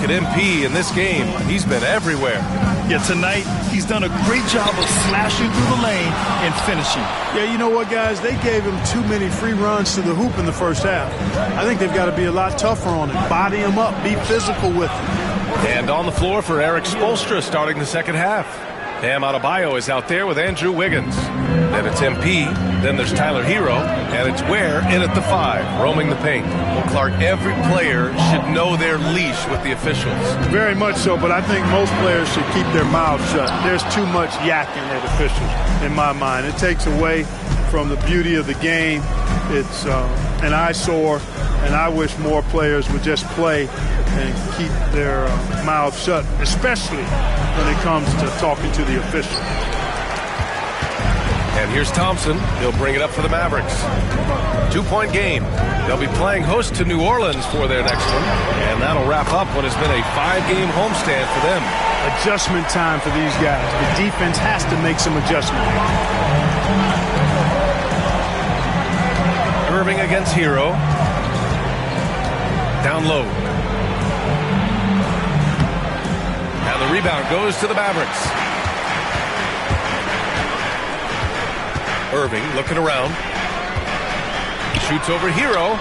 at MP in this game. He's been everywhere. Yeah, tonight he's done a great job of slashing through the lane and finishing. Yeah, you know what, guys? They gave him too many free runs to the hoop in the first half. I think they've got to be a lot tougher on him. Body him up. Be physical with him. And on the floor for Eric Spoelstra starting the second half. Bam Adebayo is out there with Andrew Wiggins. Then it's MP. Then there's Tyler Hero. And it's Ware in at the 5, roaming the paint. Well, Clark, every player should know their leash with the officials. Very much so, but I think most players should keep their mouths shut. There's too much yakking at officials, in my mind. It takes away from the beauty of the game. It's an eyesore, and I wish more players would just play and keep their mouths shut, especially when it comes to talking to the official. And here's Thompson. He'll bring it up for the Mavericks. 2-point game. They'll be playing host to New Orleans for their next one. And that'll wrap up what has been a 5-game homestand for them. Adjustment time for these guys. The defense has to make some adjustment. Irving against Hero. Down low. And the rebound goes to the Mavericks. Irving looking around. Shoots over Hero.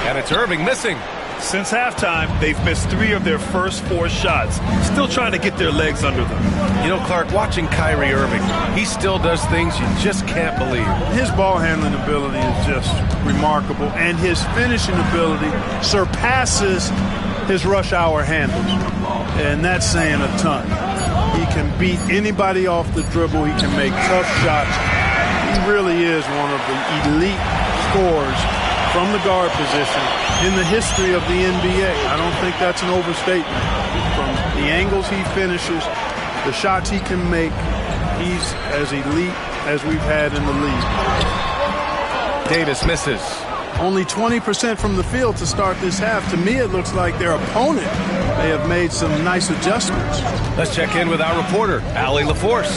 And it's Irving missing. Since halftime, they've missed 3 of their first 4 shots. Still trying to get their legs under them. You know, Clark, watching Kyrie Irving, he still does things you just can't believe. His ball handling ability is just remarkable, and his finishing ability surpasses his rush hour handles. And that's saying a ton. He can beat anybody off the dribble. He can make tough shots. He really is one of the elite scorers from the guard position in the history of the NBA. I don't think that's an overstatement. From the angles he finishes, the shots he can make, he's as elite as we've had in the league. Davis misses. Only 20% from the field to start this half. To me, it looks like their opponent may have made some nice adjustments. Let's check in with our reporter, Allie LaForce.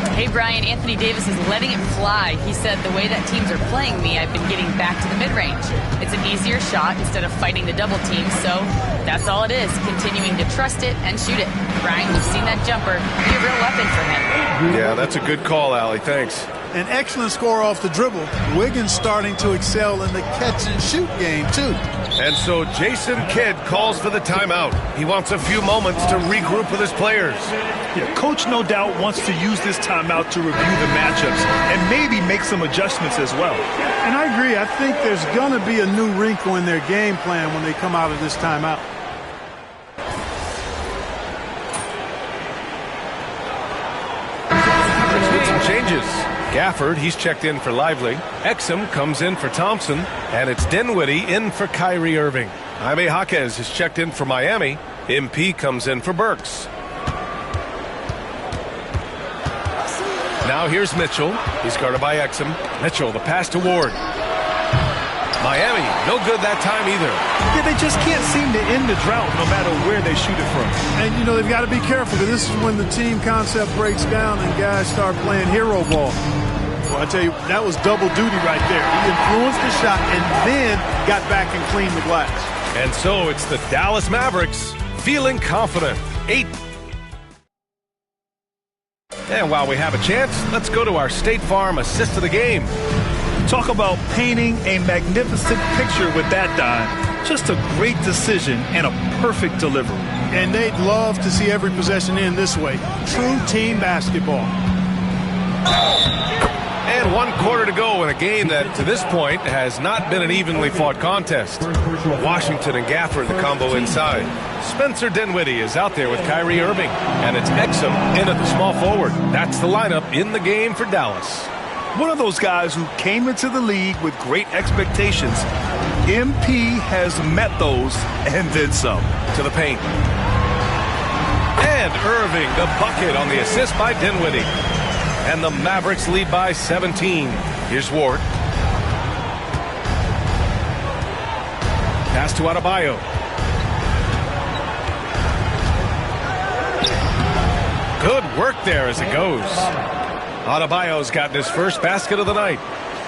Hey, Brian, Anthony Davis is letting it fly. He said, the way that teams are playing me, I've been getting back to the mid-range. It's an easier shot instead of fighting the double team, so that's all it is, continuing to trust it and shoot it. Brian, we've seen that jumper be a real weapon for him. Yeah, that's a good call, Allie. Thanks. An excellent score off the dribble. Wiggins starting to excel in the catch-and-shoot game, too. And so Jason Kidd calls for the timeout. He wants a few moments to regroup with his players. Yeah, Coach no doubt wants to use this timeout to review the matchups and maybe make some adjustments as well. And I agree. I think there's going to be a new wrinkle in their game plan when they come out of this timeout. Let's make some changes. Gafford, he's checked in for Lively. Exum comes in for Thompson. And it's Dinwiddie in for Kyrie Irving. Jaime Jaquez is checked in for Miami. MP comes in for Burks. Now here's Mitchell. He's guarded by Exum. Mitchell, the pass to Ward. Miami, no good that time either. Yeah, they just can't seem to end the drought no matter where they shoot it from. And, you know, they've got to be careful because this is when the team concept breaks down and guys start playing hero ball. Well, I tell you, that was double duty right there. He influenced the shot and then got back and cleaned the glass. And so it's the Dallas Mavericks feeling confident. 8. And while we have a chance, let's go to our State Farm assist of the game. Talk about painting a magnificent picture with that dime. Just a great decision and a perfect delivery. And they'd love to see every possession in this way. True team basketball. And 1 quarter to go in a game that, to this point, has not been an evenly fought contest. Washington and Gafford, the combo inside. Spencer Dinwiddie is out there with Kyrie Irving. And it's Exum in at the small forward. That's the lineup in the game for Dallas. One of those guys who came into the league with great expectations. MP has met those and then some. To the paint. And Irving, the bucket on the assist by Dinwiddie. And the Mavericks lead by 17. Here's Ward. Pass to Adebayo. Good work there as it goes. Adebayo's gotten his first basket of the night.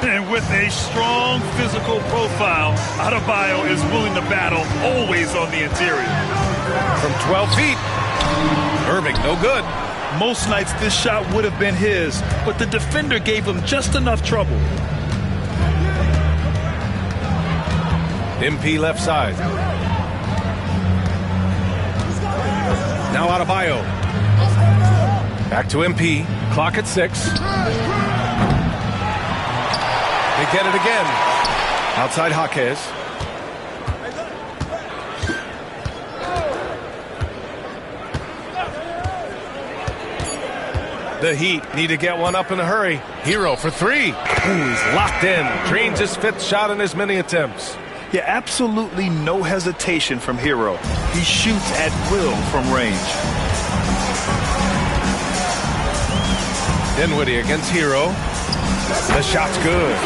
And with a strong physical profile, Adebayo is willing to battle, always on the interior. From 12 feet. Irving, no good. Most nights this shot would have been his, but the defender gave him just enough trouble. MP left side. Now Adebayo. Back to MP. Clock at 6. They get it again. Outside Jaquez. The Heat need to get one up in a hurry. Hero for 3. Ooh, he's locked in. Drains his 5th shot in as many attempts. Yeah, absolutely no hesitation from Hero. He shoots at will from range. Dinwiddie against Hero. The shot's good.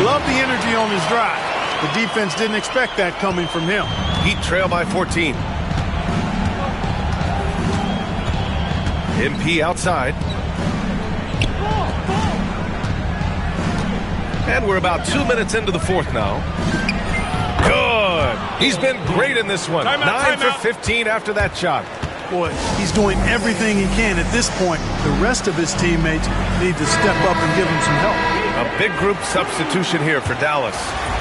Love the energy on his drive. The defense didn't expect that coming from him. Heat trail by 14. MP outside. And we're about 2 minutes into the 4th now. Good. He's been great in this one. 9 for 15 after that shot. Boy, he's doing everything he can at this point. The rest of his teammates need to step up and give him some help. A big group substitution here for Dallas.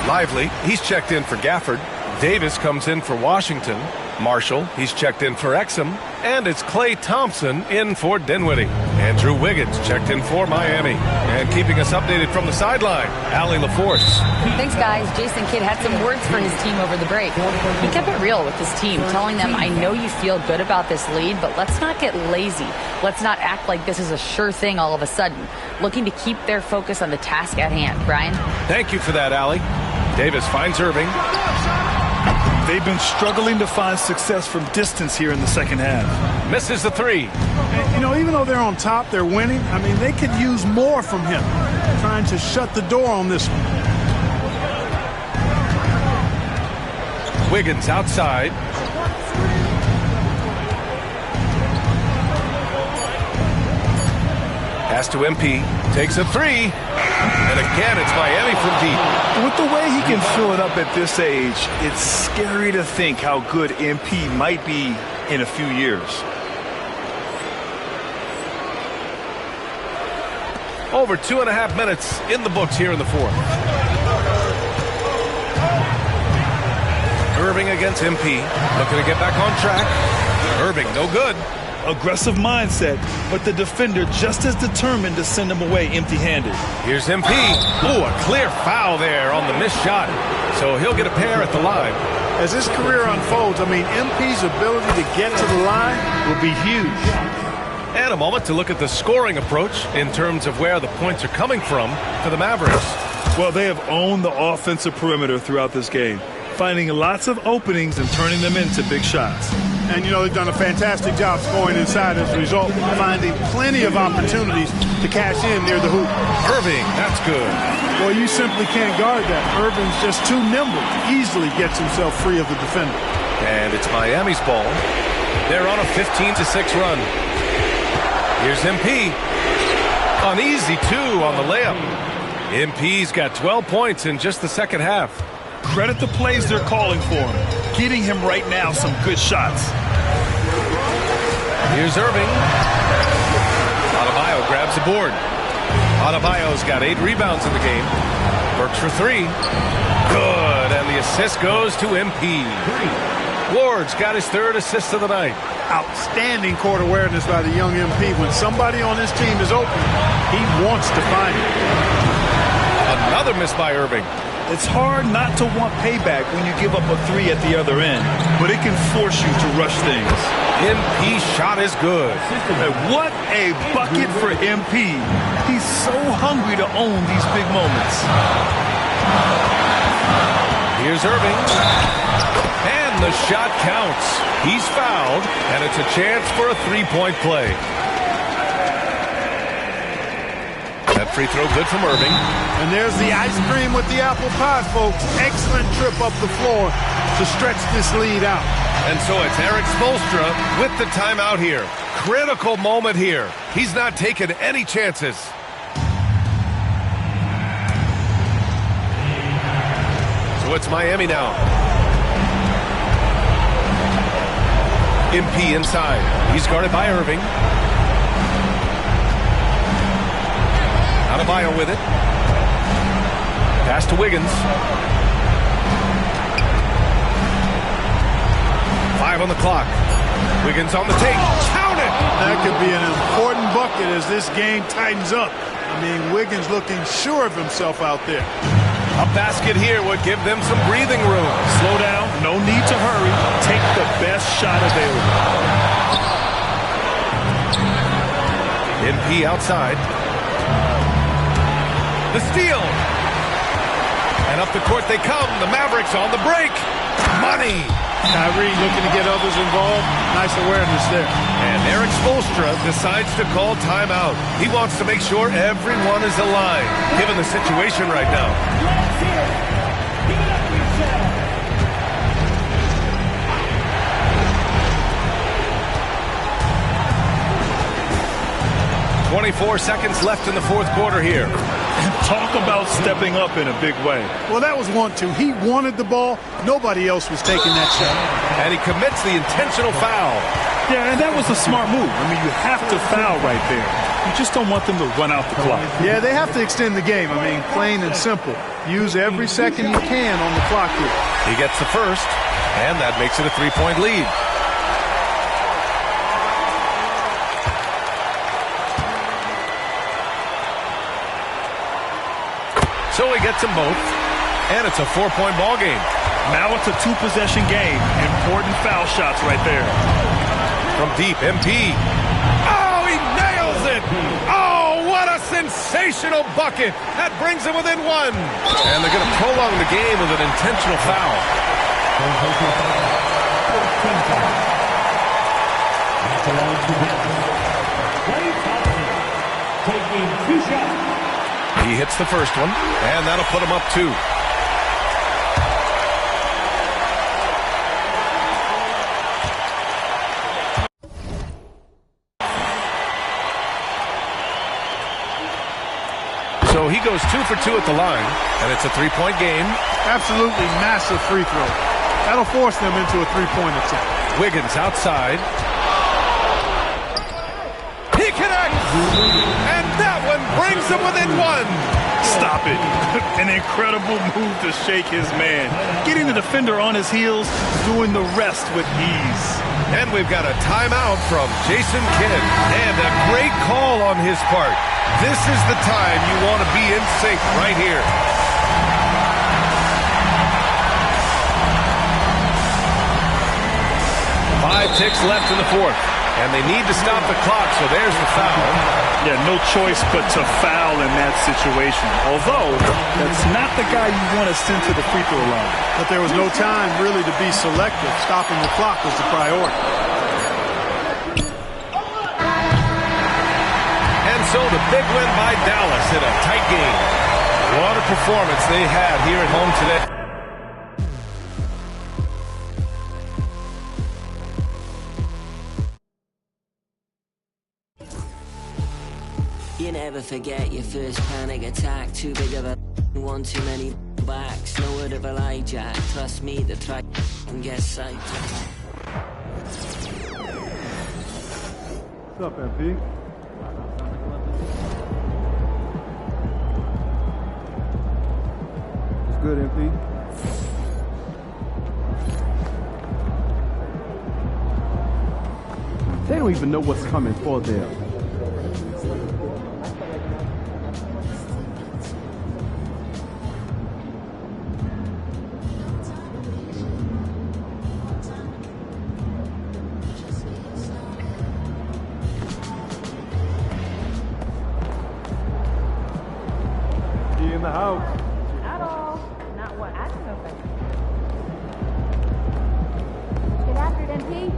Lively, he's checked in for Gafford. Davis comes in for Washington. Marshall, he's checked in for Exum. And it's Klay Thompson in for Dinwiddie. Andrew Wiggins checked in for Miami. And keeping us updated from the sideline, Allie LaForce. Thanks, guys. Jason Kidd had some words for his team over the break. He kept it real with his team, telling them, I know you feel good about this lead, but let's not get lazy. Let's not act like this is a sure thing all of a sudden. Looking to keep their focus on the task at hand. Brian? Thank you for that, Allie. Davis finds Irving. They've been struggling to find success from distance here in the second half. Misses the 3. And, you know, even though they're on top, they're winning. I mean, they could use more from him. Trying to shut the door on this one. Wiggins outside. Pass to MP. Takes a 3. And again, it's Miami from deep. With the way he can fill it up at this age, it's scary to think how good MP might be in a few years. Over 2.5 minutes in the books here in the 4th. Irving against MP. Looking to get back on track. Irving, no good. Aggressive mindset, but the defender just as determined to send him away empty-handed. Here's MP. Ooh, a clear foul there on the missed shot. So he'll get a pair at the line. As his career unfolds, I mean, MP's ability to get to the line will be huge. And a moment to look at the scoring approach in terms of where the points are coming from for the Mavericks. Well, they have owned the offensive perimeter throughout this game, finding lots of openings and turning them into big shots. And, you know, they've done a fantastic job scoring inside as a result, finding plenty of opportunities to cash in near the hoop. Irving, that's good. Well, you simply can't guard that. Irving's just too nimble. Easily gets himself free of the defender. And it's Miami's ball. They're on a 15-6 run. Here's MP. An easy 2 on the layup. MP's got 12 points in just the second half. Credit the plays they're calling for him. Getting him right now some good shots. Here's Irving. Adebayo grabs the board. Adebayo's got 8 rebounds in the game. Works for 3. Good, and the assist goes to MP. Ward's got his 3rd assist of the night. Outstanding court awareness by the young MP. When somebody on his team is open, he wants to find it. Another miss by Irving. It's hard not to want payback when you give up a 3 at the other end, but it can force you to rush things. MP's shot is good. What a bucket for MP. He's so hungry to own these big moments. Here's Irving. And the shot counts. He's fouled, and it's a chance for a 3-point play. That free throw good from Irving. And there's the ice cream with the apple pie, folks. Excellent trip up the floor to stretch this lead out. And so it's Eric Spoelstra with the timeout here. Critical moment here. He's not taking any chances. So it's Miami now. MP inside. He's guarded by Irving. Adebayo with it. Pass to Wiggins. 5 on the clock. Wiggins on the take. Count it! That could be an important bucket as this game tightens up. I mean, Wiggins looking sure of himself out there. A basket here would give them some breathing room. Slow down. No need to hurry. Take the best shot available. MP outside. The steal. And up the court they come. The Mavericks on the break. Money. Kyrie looking to get others involved. Nice awareness there. And Eric Spoelstra decides to call timeout. He wants to make sure everyone is aligned, given the situation right now. 24 seconds left in the fourth quarter here. Talk about stepping up in a big way. Well, that was 1-2. He wanted the ball. Nobody else was taking that shot. And he commits the intentional foul. Yeah, and that was a smart move. I mean, you have to foul right there. You just don't want them to run out the clock. Yeah, they have to extend the game. I mean, plain and simple. Use every second you can on the clock here. He gets the first, and that makes it a 3-point lead. So he gets them both, and it's a 4-point ball game. Now it's a 2-possession game. Important foul shots right there. From deep, MP. Oh, he nails it! Oh, what a sensational bucket! That brings him within one. And they're going to prolong the game with an intentional foul. Taking 2 shots. He hits the first one, and that'll put him up 2. So he goes 2 for 2 at the line, and it's a 3-point game. Absolutely massive free throw. That'll force them into a 3-point attempt. Wiggins outside. He connects! And that one brings him within 1. Stop it. An incredible move to shake his man. Getting the defender on his heels, doing the rest with ease. And we've got a timeout from Jason Kidd. And a great call on his part. This is the time you want to be in sync right here. Five ticks left in the fourth. And they need to stop the clock, so there's the foul. Yeah, no choice but to foul in that situation. Although, that's not the guy you want to send to the free throw line. But there was no time really to be selective. Stopping the clock was the priority. And so the big win by Dallas in a tight game. What a performance they had here at home today. You never forget your first panic attack. Too big of a one, too many backs. No word of a lie, Jack. Trust me, the try and get sight. What's up, MP? It's good, MP. They don't even know what's coming for them. In the house. At all. Not what I don't know if I Get after it, MP.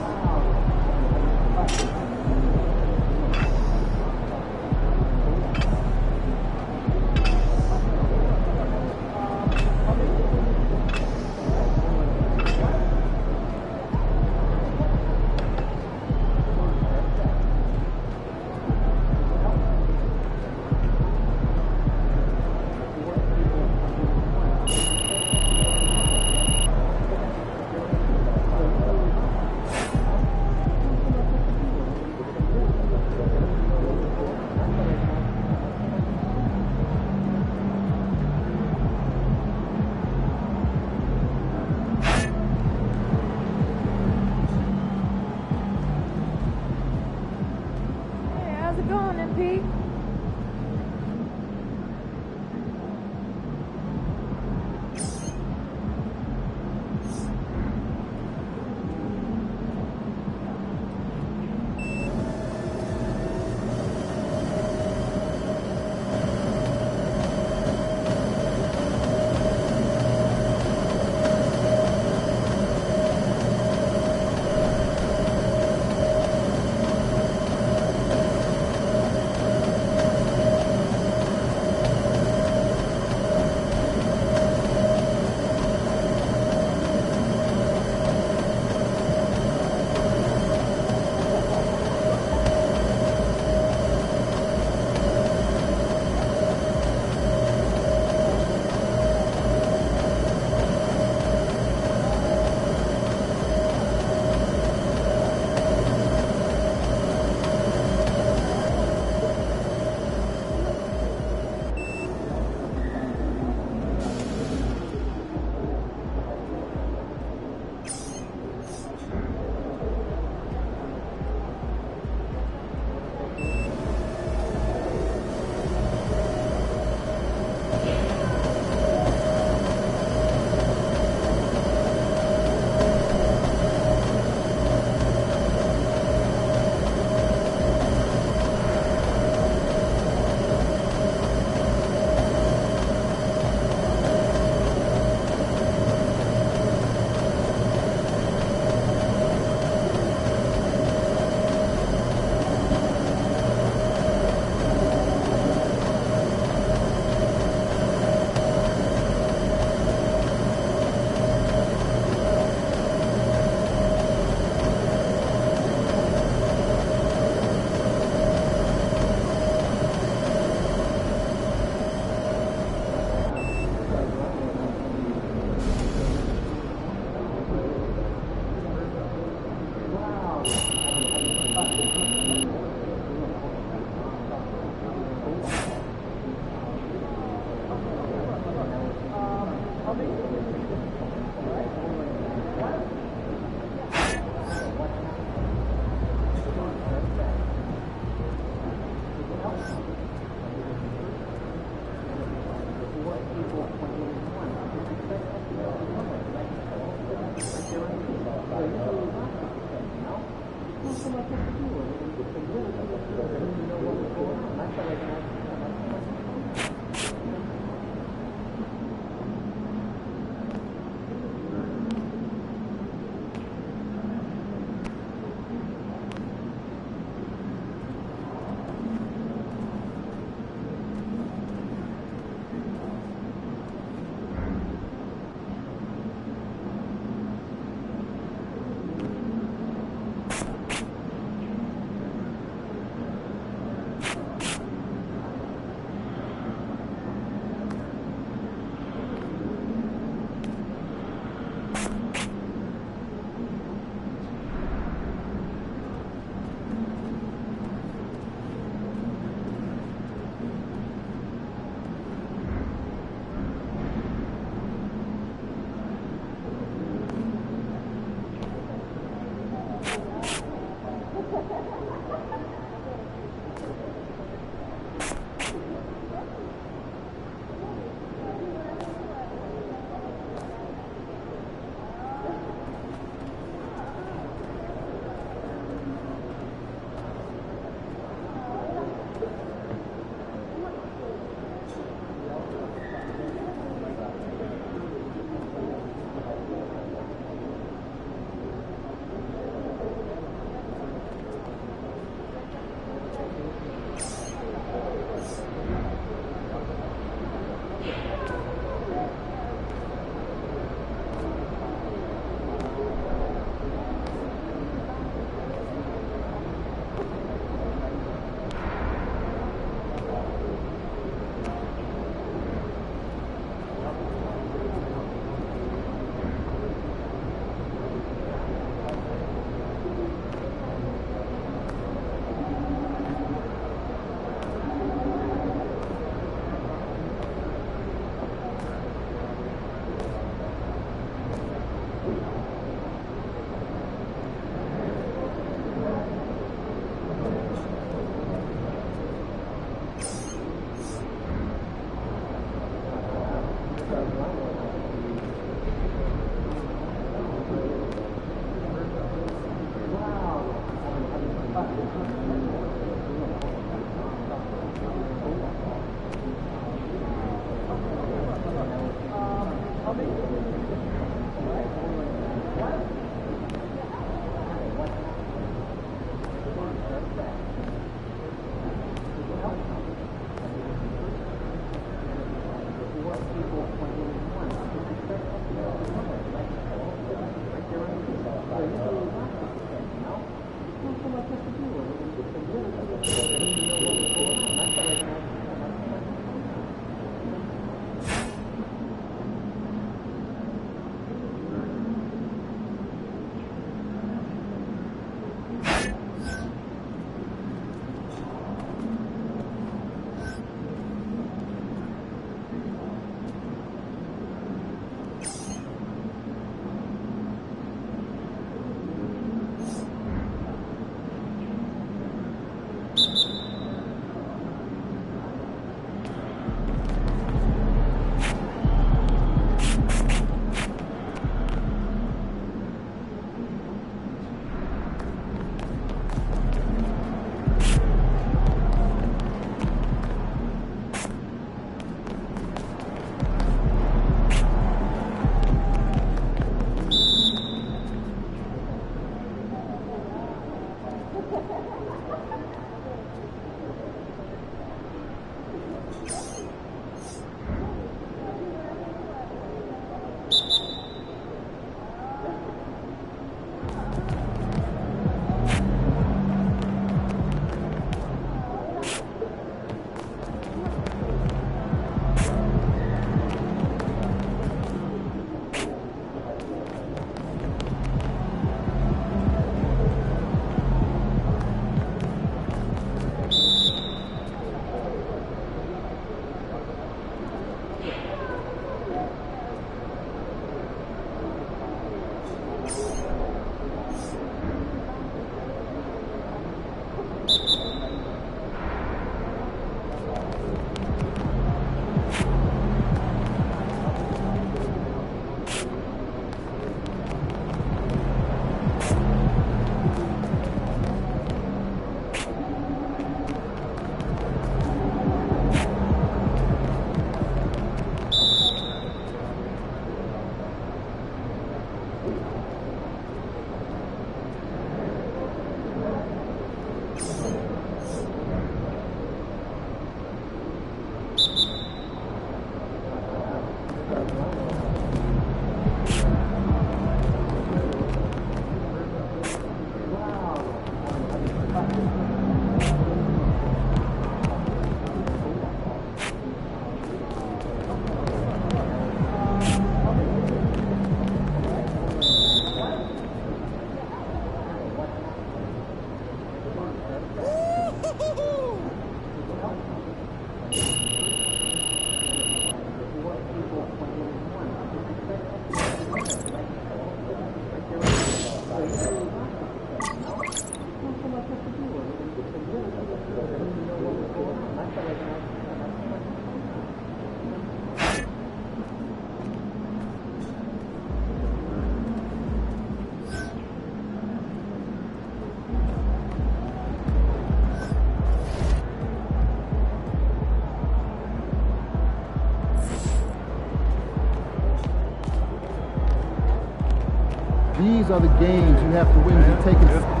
These are the games you have to win to take it.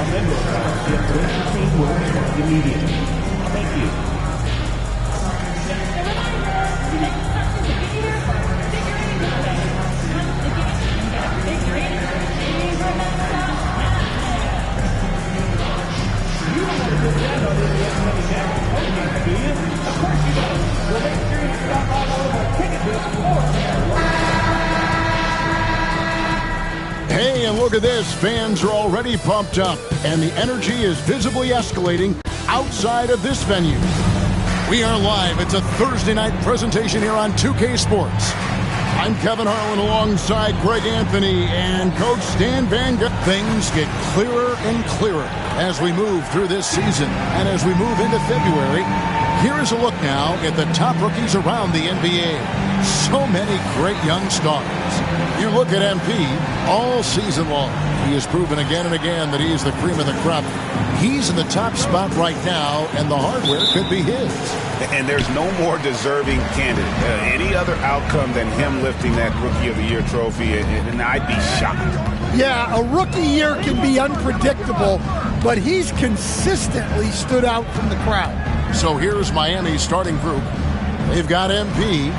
A member of the information team will return immediately. Thank you. Hey, and look at this. Fans are already pumped up, and the energy is visibly escalating outside of this venue. We are live. It's a Thursday night presentation here on 2K Sports. I'm Kevin Harlan alongside Greg Anthony and Coach Stan Van Gundy. Things get clearer and clearer as we move through this season. And as we move into February, here is a look now at the top rookies around the NBA. So many great young stars. You look at MP all season long. He has proven again and again that he is the cream of the crop. He's in the top spot right now, and the hardware could be his. And there's no more deserving candidate. Any other outcome than him lifting that Rookie of the Year trophy, and I'd be shocked. Yeah, a rookie year can be unpredictable, but he's consistently stood out from the crowd. So here's Miami's starting group. They've got MP.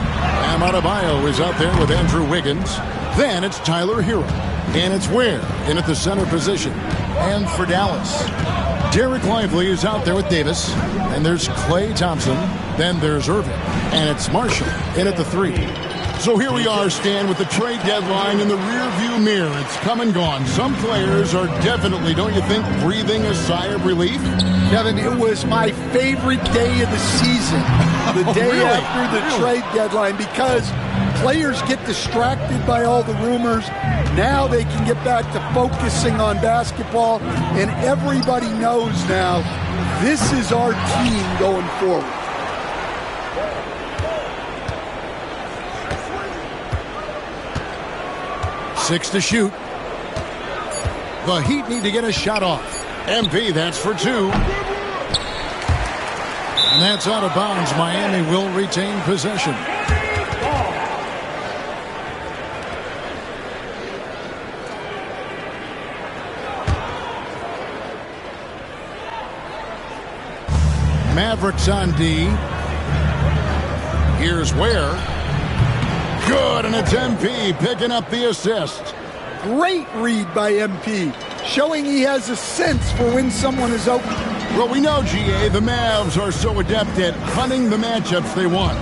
Nba2k25 is out there with Andrew Wiggins. Then it's Tyler Hero. And it's Ware in at the center position. And for Dallas, Derek Lively is out there with Davis. And there's Klay Thompson. Then there's Irving. And it's Marshall in at the 3. So here we are, Stan, with the trade deadline in the rearview mirror. It's come and gone. Some players are definitely, don't you think, breathing a sigh of relief? Kevin, it was my favorite day of the season, the day after the trade deadline, because players get distracted by all the rumors. Now they can get back to focusing on basketball, and everybody knows now this is our team going forward. Six to shoot. The Heat need to get a shot off. MP, that's for 2. And that's out of bounds. Miami will retain possession. Mavericks on D. Here's Ware. Good, and it's MP picking up the assist. Great read by MP, showing he has a sense for when someone is open. Well, we know, GA, the Mavs are so adept at hunting the matchups they want.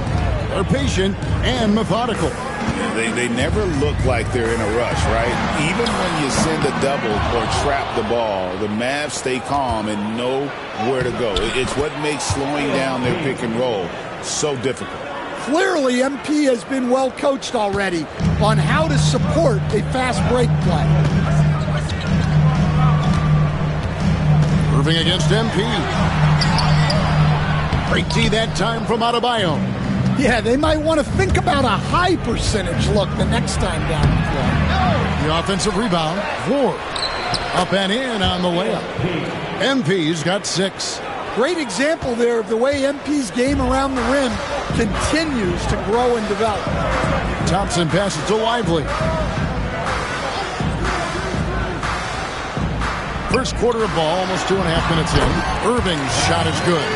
They're patient and methodical. They never look like they're in a rush, right? Even when you send a double or trap the ball, the Mavs stay calm and know where to go. It's what makes slowing down their pick and roll so difficult. Clearly, MP has been well coached already on how to support a fast break play. Irving against MP. Great D that time from Adebayo. Yeah, they might want to think about a high percentage look the next time down the floor. The offensive rebound, Ford. Up and in on the layup. MP's got 6. Great example there of the way MP's game around the rim continues to grow and develop. Thompson passes to Lively. First quarter of ball, almost 2.5 minutes in. Irving's shot is good.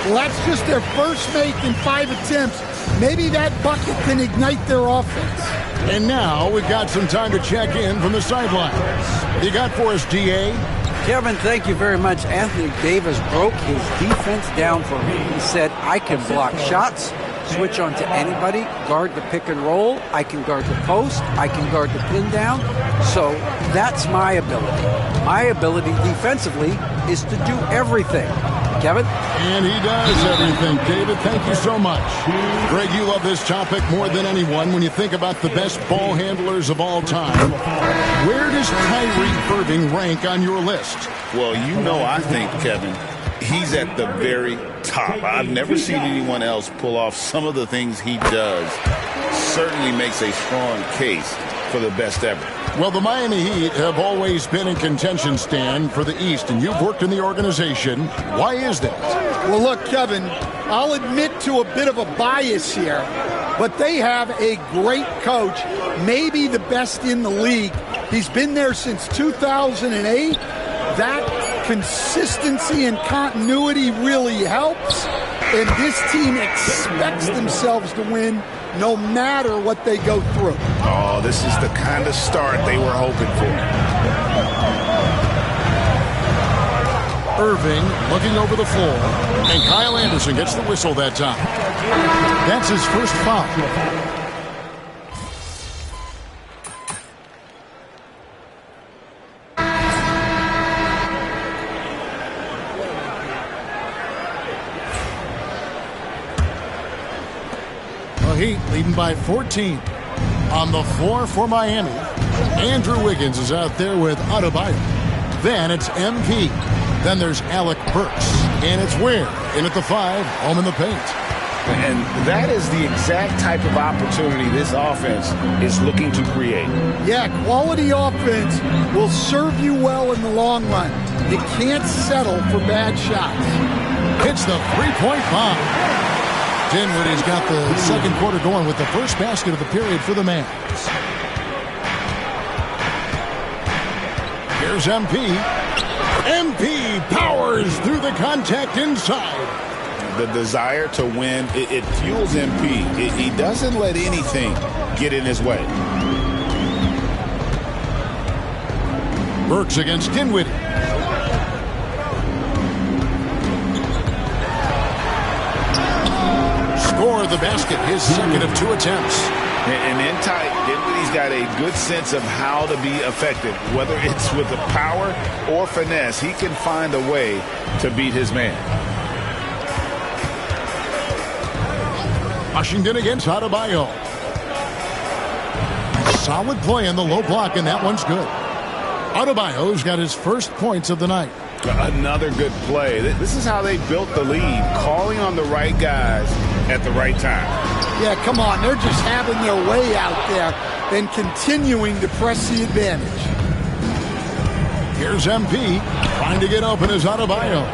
Well, that's just their first make in 5 attempts. Maybe that bucket can ignite their offense. And now we've got some time to check in from the sidelines. You got for us, DA? Kevin, thank you very much. Anthony Davis broke his defense down for me. He said, I can block shots, switch on to anybody, guard the pick and roll, I can guard the post, I can guard the pin down. So that's my ability. My ability defensively is to do everything. Kevin? And he does everything. David, thank you so much. Greg, you love this topic more than anyone when you think about the best ball handlers of all time. Where does Kyrie Irving rank on your list? Well, you know, I think, Kevin, he's at the very top. I've never seen anyone else pull off some of the things he does. Certainly makes a strong case for the best ever. Well, the Miami Heat have always been in contention, Stan, for the East, and you've worked in the organization. Why is that? Well, look, Kevin, I'll admit to a bit of a bias here, but they have a great coach, maybe the best in the league. He's been there since 2008. That consistency and continuity really helps, and this team expects themselves to win no matter what they go through. Oh, this is the kind of start they were hoping for. Irving looking over the floor, and Kyle Anderson gets the whistle that time. That's his first foul. Heat leading by 14. On the floor for Miami, Andrew Wiggins is out there with Adebayo. Then it's MP. Then there's Alec Burks. And it's Ware in at the 5, home in the paint. And that is the exact type of opportunity this offense is looking to create. Yeah, quality offense will serve you well in the long run. You can't settle for bad shots. Hits the three-point bomb. Dinwiddie's got the second quarter going with the first basket of the period for the Mavs. Here's MP. MP powers through the contact inside. The desire to win, it fuels MP. He doesn't let anything get in his way. Burks against Dinwiddie. Score the basket, his second of 2 attempts. And in tight, Dinwiddie's got a good sense of how to be effective. Whether it's with the power or finesse, he can find a way to beat his man. Washington against Adebayo. Solid play in the low block, and that one's good. Adebayo's got his first points of the night. Another good play. This is how they built the lead, calling on the right guys at the right time. Yeah, come on. They're just having their way out there and continuing to press the advantage. Here's MP. Trying to get open is Adebayo.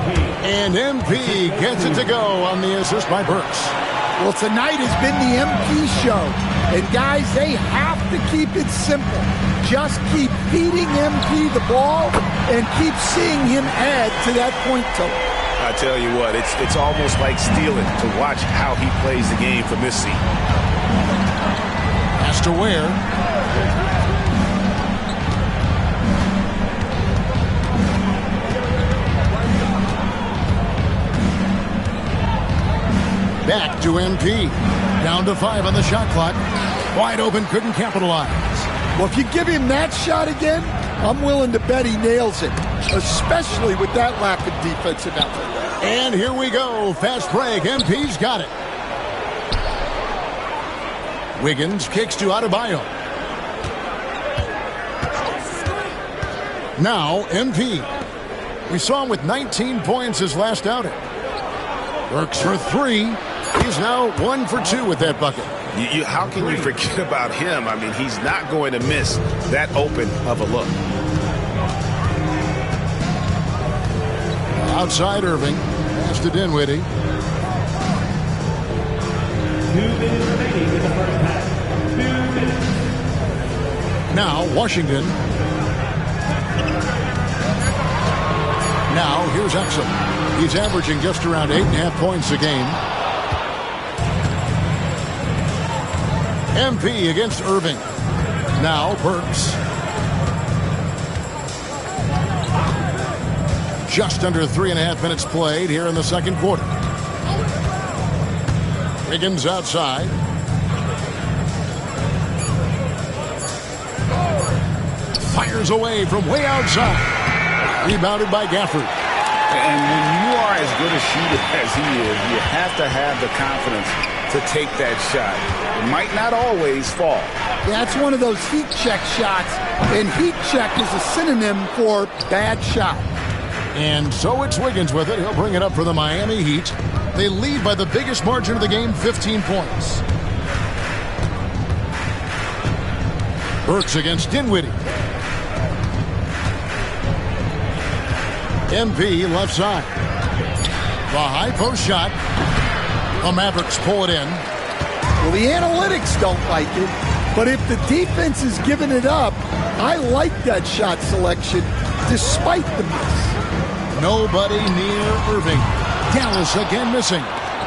And MP gets it to go on the assist by Burks. Well, tonight has been the MP show. And, guys, they have to keep it simple. Just keep feeding MP the ball and keep seeing him add to that point total. I tell you what, it's almost like stealing to watch how he plays the game from this seat. Pass to Ware. Back to MP. Down to 5 on the shot clock. Wide open, couldn't capitalize. Well, if you give him that shot again, I'm willing to bet he nails it, especially with that lack of defensive effort. And here we go. Fast break. MP's got it. Wiggins kicks to Adebayo. Now MP. We saw him with 19 points his last outing. Works for 3. He's now 1 for 2 with that bucket. How can you forget about him? I mean, he's not going to miss that open of a look. Outside Irving. Pass to Dinwiddie. 2 minutes remaining in the first half. 2 minutes. Now Washington. Now here's Exum. He's averaging just around 8.5 points a game. MP against Irving. Now Burks. Just under 3.5 minutes played here in the second quarter. Wiggins outside. Fires away from way outside. Rebounded by Gafford. And when you are as good a shooter as he is, you have to have the confidence to take that shot. It might not always fall. Yeah, it's one of those heat check shots, and heat check is a synonym for bad shot. And so it's Wiggins with it. He'll bring it up for the Miami Heat. They lead by the biggest margin of the game, 15 points. Burks against Dinwiddie. MP left side. The high post shot. The Mavericks pull it in. Well, the analytics don't like it, but if the defense is giving it up, I like that shot selection despite the miss. Nobody near Irving. Dallas again missing.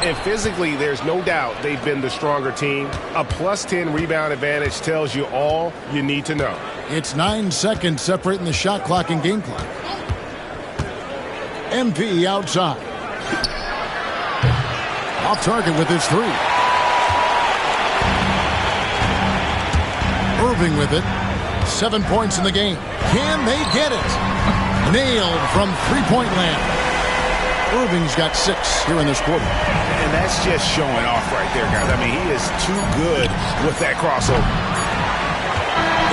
And physically, there's no doubt they've been the stronger team. A +10 rebound advantage tells you all you need to know. It's 9 seconds separating the shot clock and game clock. MP outside. Off target with his three. Irving with it. 7 points in the game. Can they get it? Nailed from three-point land. Irving's got 6 here in this quarter. And that's just showing off right there, guys. I mean, he is too good with that crossover.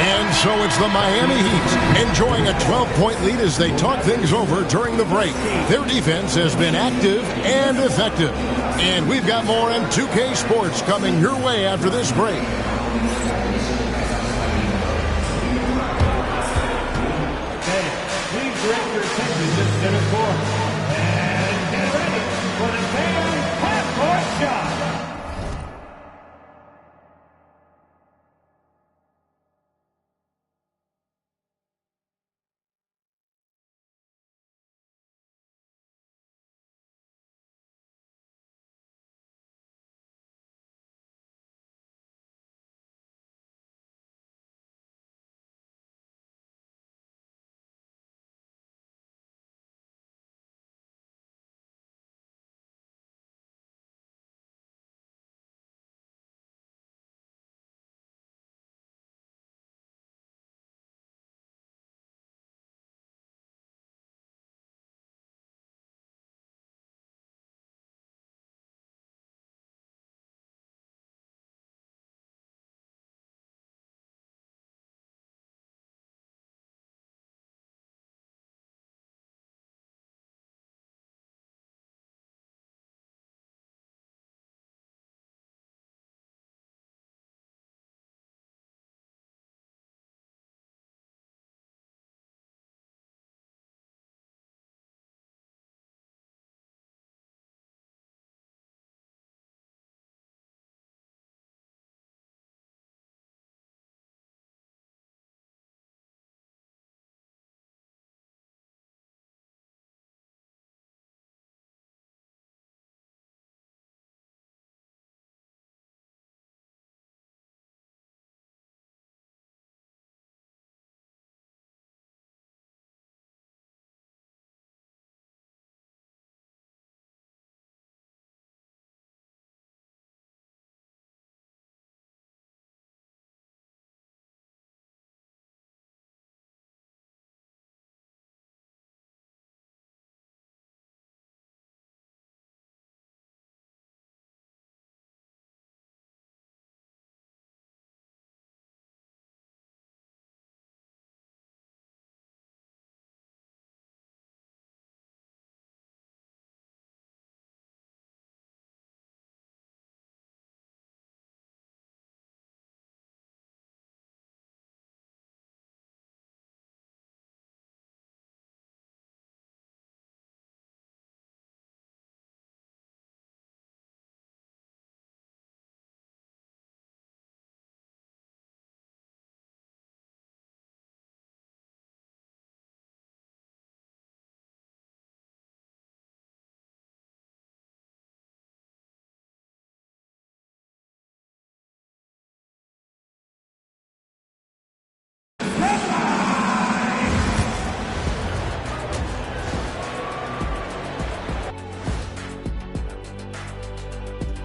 And so it's the Miami Heat enjoying a 12-point lead as they talk things over during the break. Their defense has been active and effective. And we've got more on 2K Sports coming your way after this break. Please direct your attention to center court. And get ready for the fan half-court shot.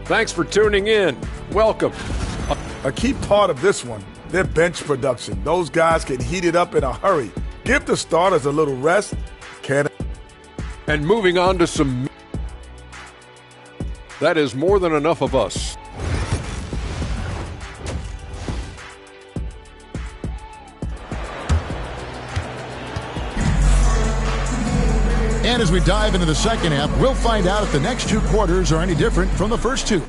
Thanks for tuning in. Welcome. A key part of this one, their bench production. Those guys can heat it up in a hurry. Give the starters a little rest. And moving on to some... That is more than enough of us. And as we dive into the second half, we'll find out if the next 2 quarters are any different from the first 2.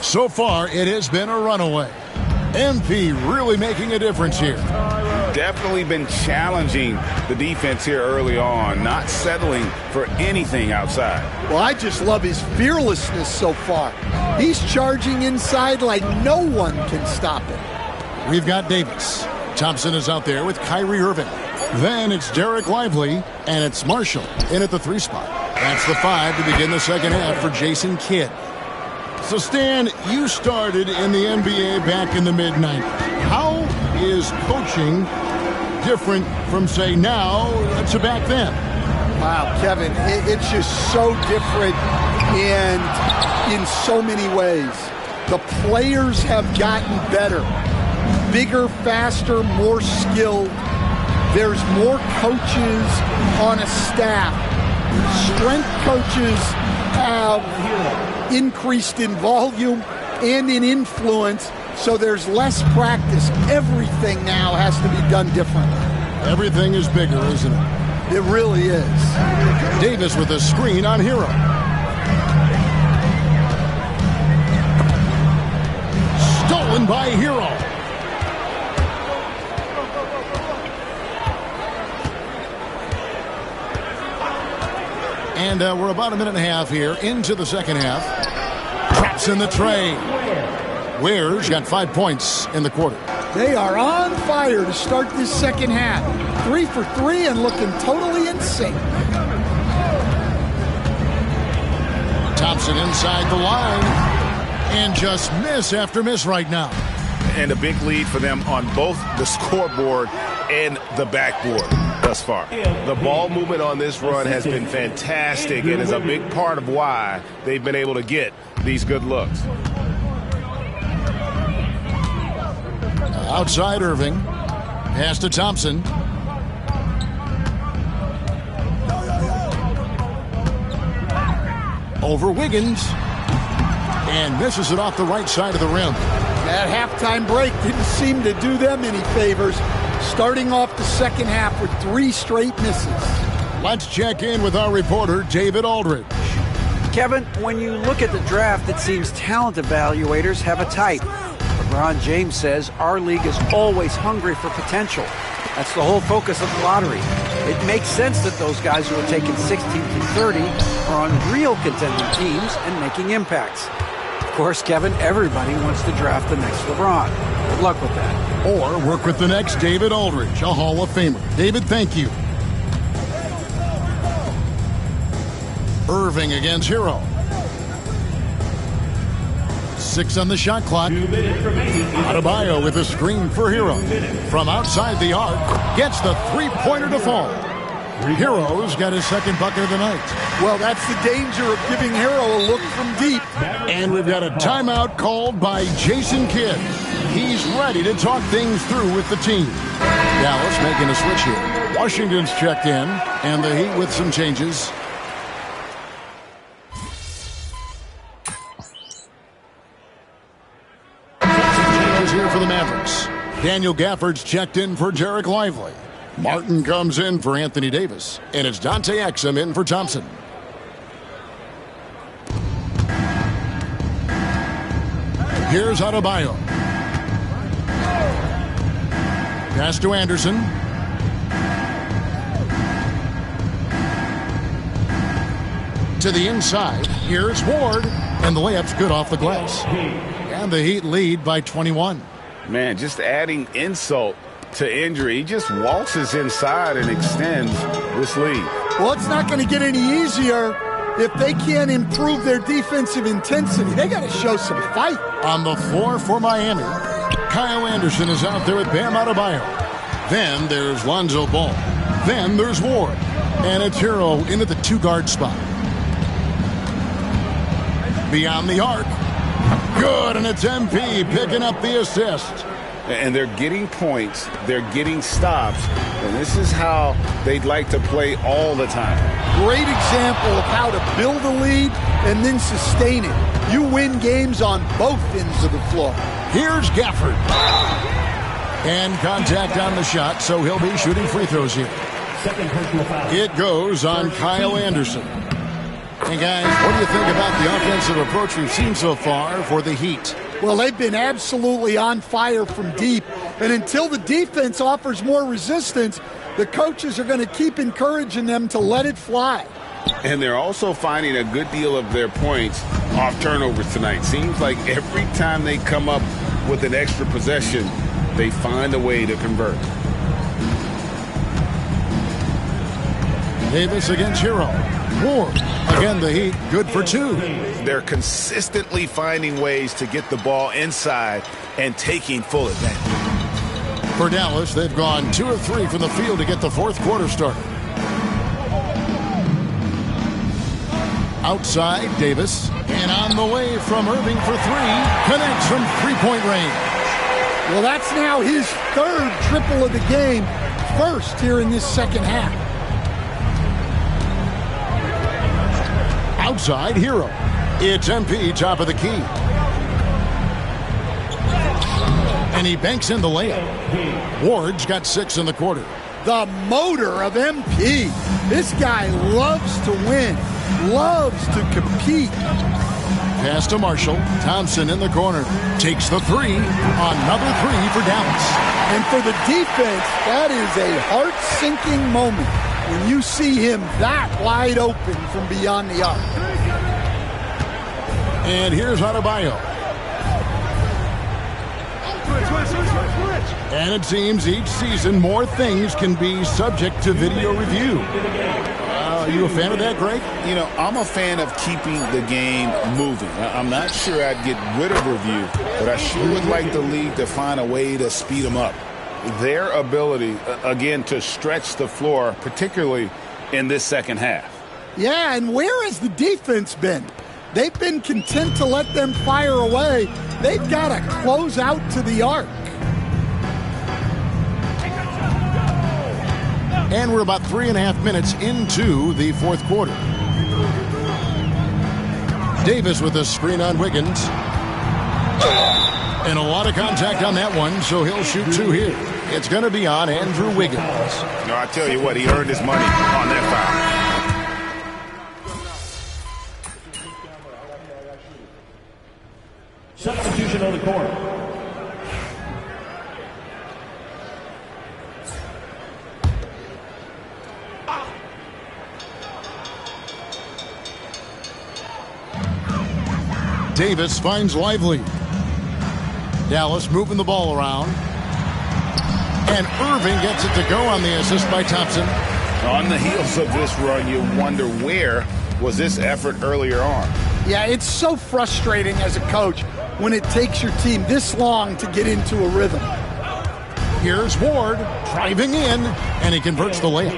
So far, it has been a runaway. MP really making a difference here. Definitely been challenging the defense here early on, not settling for anything outside. Well, I just love his fearlessness so far. He's charging inside like no one can stop him. We've got Davis. Thompson is out there with Kyrie Irving. Then it's Derek Lively, and it's Marshall in at the 3 spot. That's the 5 to begin the second half for Jason Kidd. So, Stan, you started in the NBA back in the mid-90s. How is coaching different from, say, now to back then? Wow, Kevin, it's just so different in so many ways. The players have gotten better, bigger, faster, more skilled. There's more coaches on a staff. Strength coaches have increased in volume and in influence, so there's less practice. Everything now has to be done differently. Everything is bigger, isn't it? It really is. Davis with a screen on Hero. Stolen by Hero. And we're about a minute and a half here into the second half. Traps in the tray. Ware's got 5 points in the quarter. They are on fire to start this second half. 3 for 3 and looking totally in sync. Thompson inside the line. And just miss after miss right now. And a big lead for them on both the scoreboard and the backboard thus far. The ball movement on this run has been fantastic and is a big part of why they've been able to get these good looks. Outside Irving. Pass to Thompson. Over Wiggins. And misses it off the right side of the rim. That halftime break didn't seem to do them any favors. Starting off the second half with 3 straight misses. Let's check in with our reporter, David Aldridge. Kevin, when you look at the draft, it seems talent evaluators have a type. LeBron James says our league is always hungry for potential. That's the whole focus of the lottery. It makes sense that those guys who are taken 16th and 30 are on real contending teams and making impacts. Of course, Kevin, everybody wants to draft the next LeBron. Good luck with that. Or work with the next David Aldridge, a Hall of Famer. David, thank you. Irving against Hero. 6 on the shot clock. Adebayo with a screen for Hero. From outside the arc, gets the 3-pointer to fall. Hero's got his second bucket of the night. Well, that's the danger of giving Hero a look from deep. And we've got a timeout called by Jason Kidd. He's ready to talk things through with the team. Dallas making a switch here. Washington's checked in, and the Heat with some changes. Changes here for the Mavericks. Daniel Gafford's checked in for Derek Lively. Martin comes in for Anthony Davis, and it's Dante Exum in for Thompson. Here's Adebayo. Pass to Anderson. To the inside. Here's Ward, and the layup's good off the glass. And the Heat lead by 21. Man, just adding insult to injury. He just waltzes inside and extends this lead. Well, it's not going to get any easier if they can't improve their defensive intensity. They got to show some fight. On the floor for Miami, Kyle Anderson is out there with Bam Adebayo. Then there's Lonzo Ball. Then there's Ward. And it's Hero into the 2-guard spot. Beyond the arc. Good, and it's MP picking up the assist. And they're getting points, they're getting stops, and this is how they'd like to play all the time. Great example of how to build a lead and then sustain it. You win games on both ends of the floor. Here's Gafford. And contact on the shot, so he'll be shooting free throws here. It goes on Kyle Anderson. And guys, what do you think about the offensive approach we've seen so far for the Heat? Well, they've been absolutely on fire from deep. And until the defense offers more resistance, the coaches are going to keep encouraging them to let it fly. And they're also finding a good deal of their points off turnovers tonight. Seems like every time they come up with an extra possession, they find a way to convert. Davis against Hero. Ward. Again, the Heat, good for 2. They're consistently finding ways to get the ball inside and taking full advantage. For Dallas, they've gone 2 of 3 from the field to get the fourth quarter started. Outside, Davis. And on the way from Irving for 3. Connects from three-point range. Well, that's now his third triple of the game. First here in this second half. Outside, Hero. It's MP, top of the key. And he banks in the layup. Ward's got 6 in the quarter. The motor of MP. This guy loves to win, loves to compete. Pass to Marshall. Thompson in the corner. Takes the 3. Another 3 for Dallas. And for the defense, that is a heart-sinking moment when you see him that wide open from beyond the arc. And here's Adebayo. And it seems each season more things can be subject to video review. Are you a fan of that, Greg? You know, I'm a fan of keeping the game moving. I'm not sure I'd get rid of review, but I sure would like the league to find a way to speed them up. Their ability, again, to stretch the floor, particularly in this second half. Yeah, and where has the defense been? They've been content to let them fire away. They've got to close out to the arc. And we're about 3.5 minutes into the fourth quarter. Davis with a screen on Wiggins. And a lot of contact on that one, so he'll shoot 2 here. It's going to be on Andrew Wiggins. No, I tell you what, he earned his money on that foul. Substitution on the court. Davis finds Lively. Dallas moving the ball around. And Irving gets it to go on the assist by Thompson. On the heels of this run, you wonder where was this effort earlier on. Yeah, it's so frustrating as a coach when it takes your team this long to get into a rhythm. Here's Ward driving in, and he converts the layup.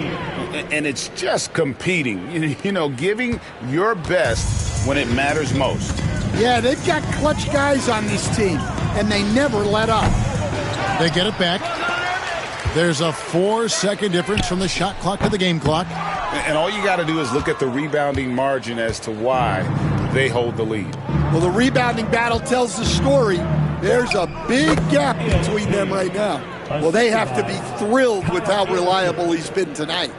And it's just competing, you know, giving your best when it matters most. Yeah, they've got clutch guys on this team, and they never let up. They get it back. There's a 4-second difference from the shot clock to the game clock. And all you got to do is look at the rebounding margin as to why they hold the lead. Well, the rebounding battle tells the story. There's a big gap between them right now. Well, they have to be thrilled with how reliable he's been tonight.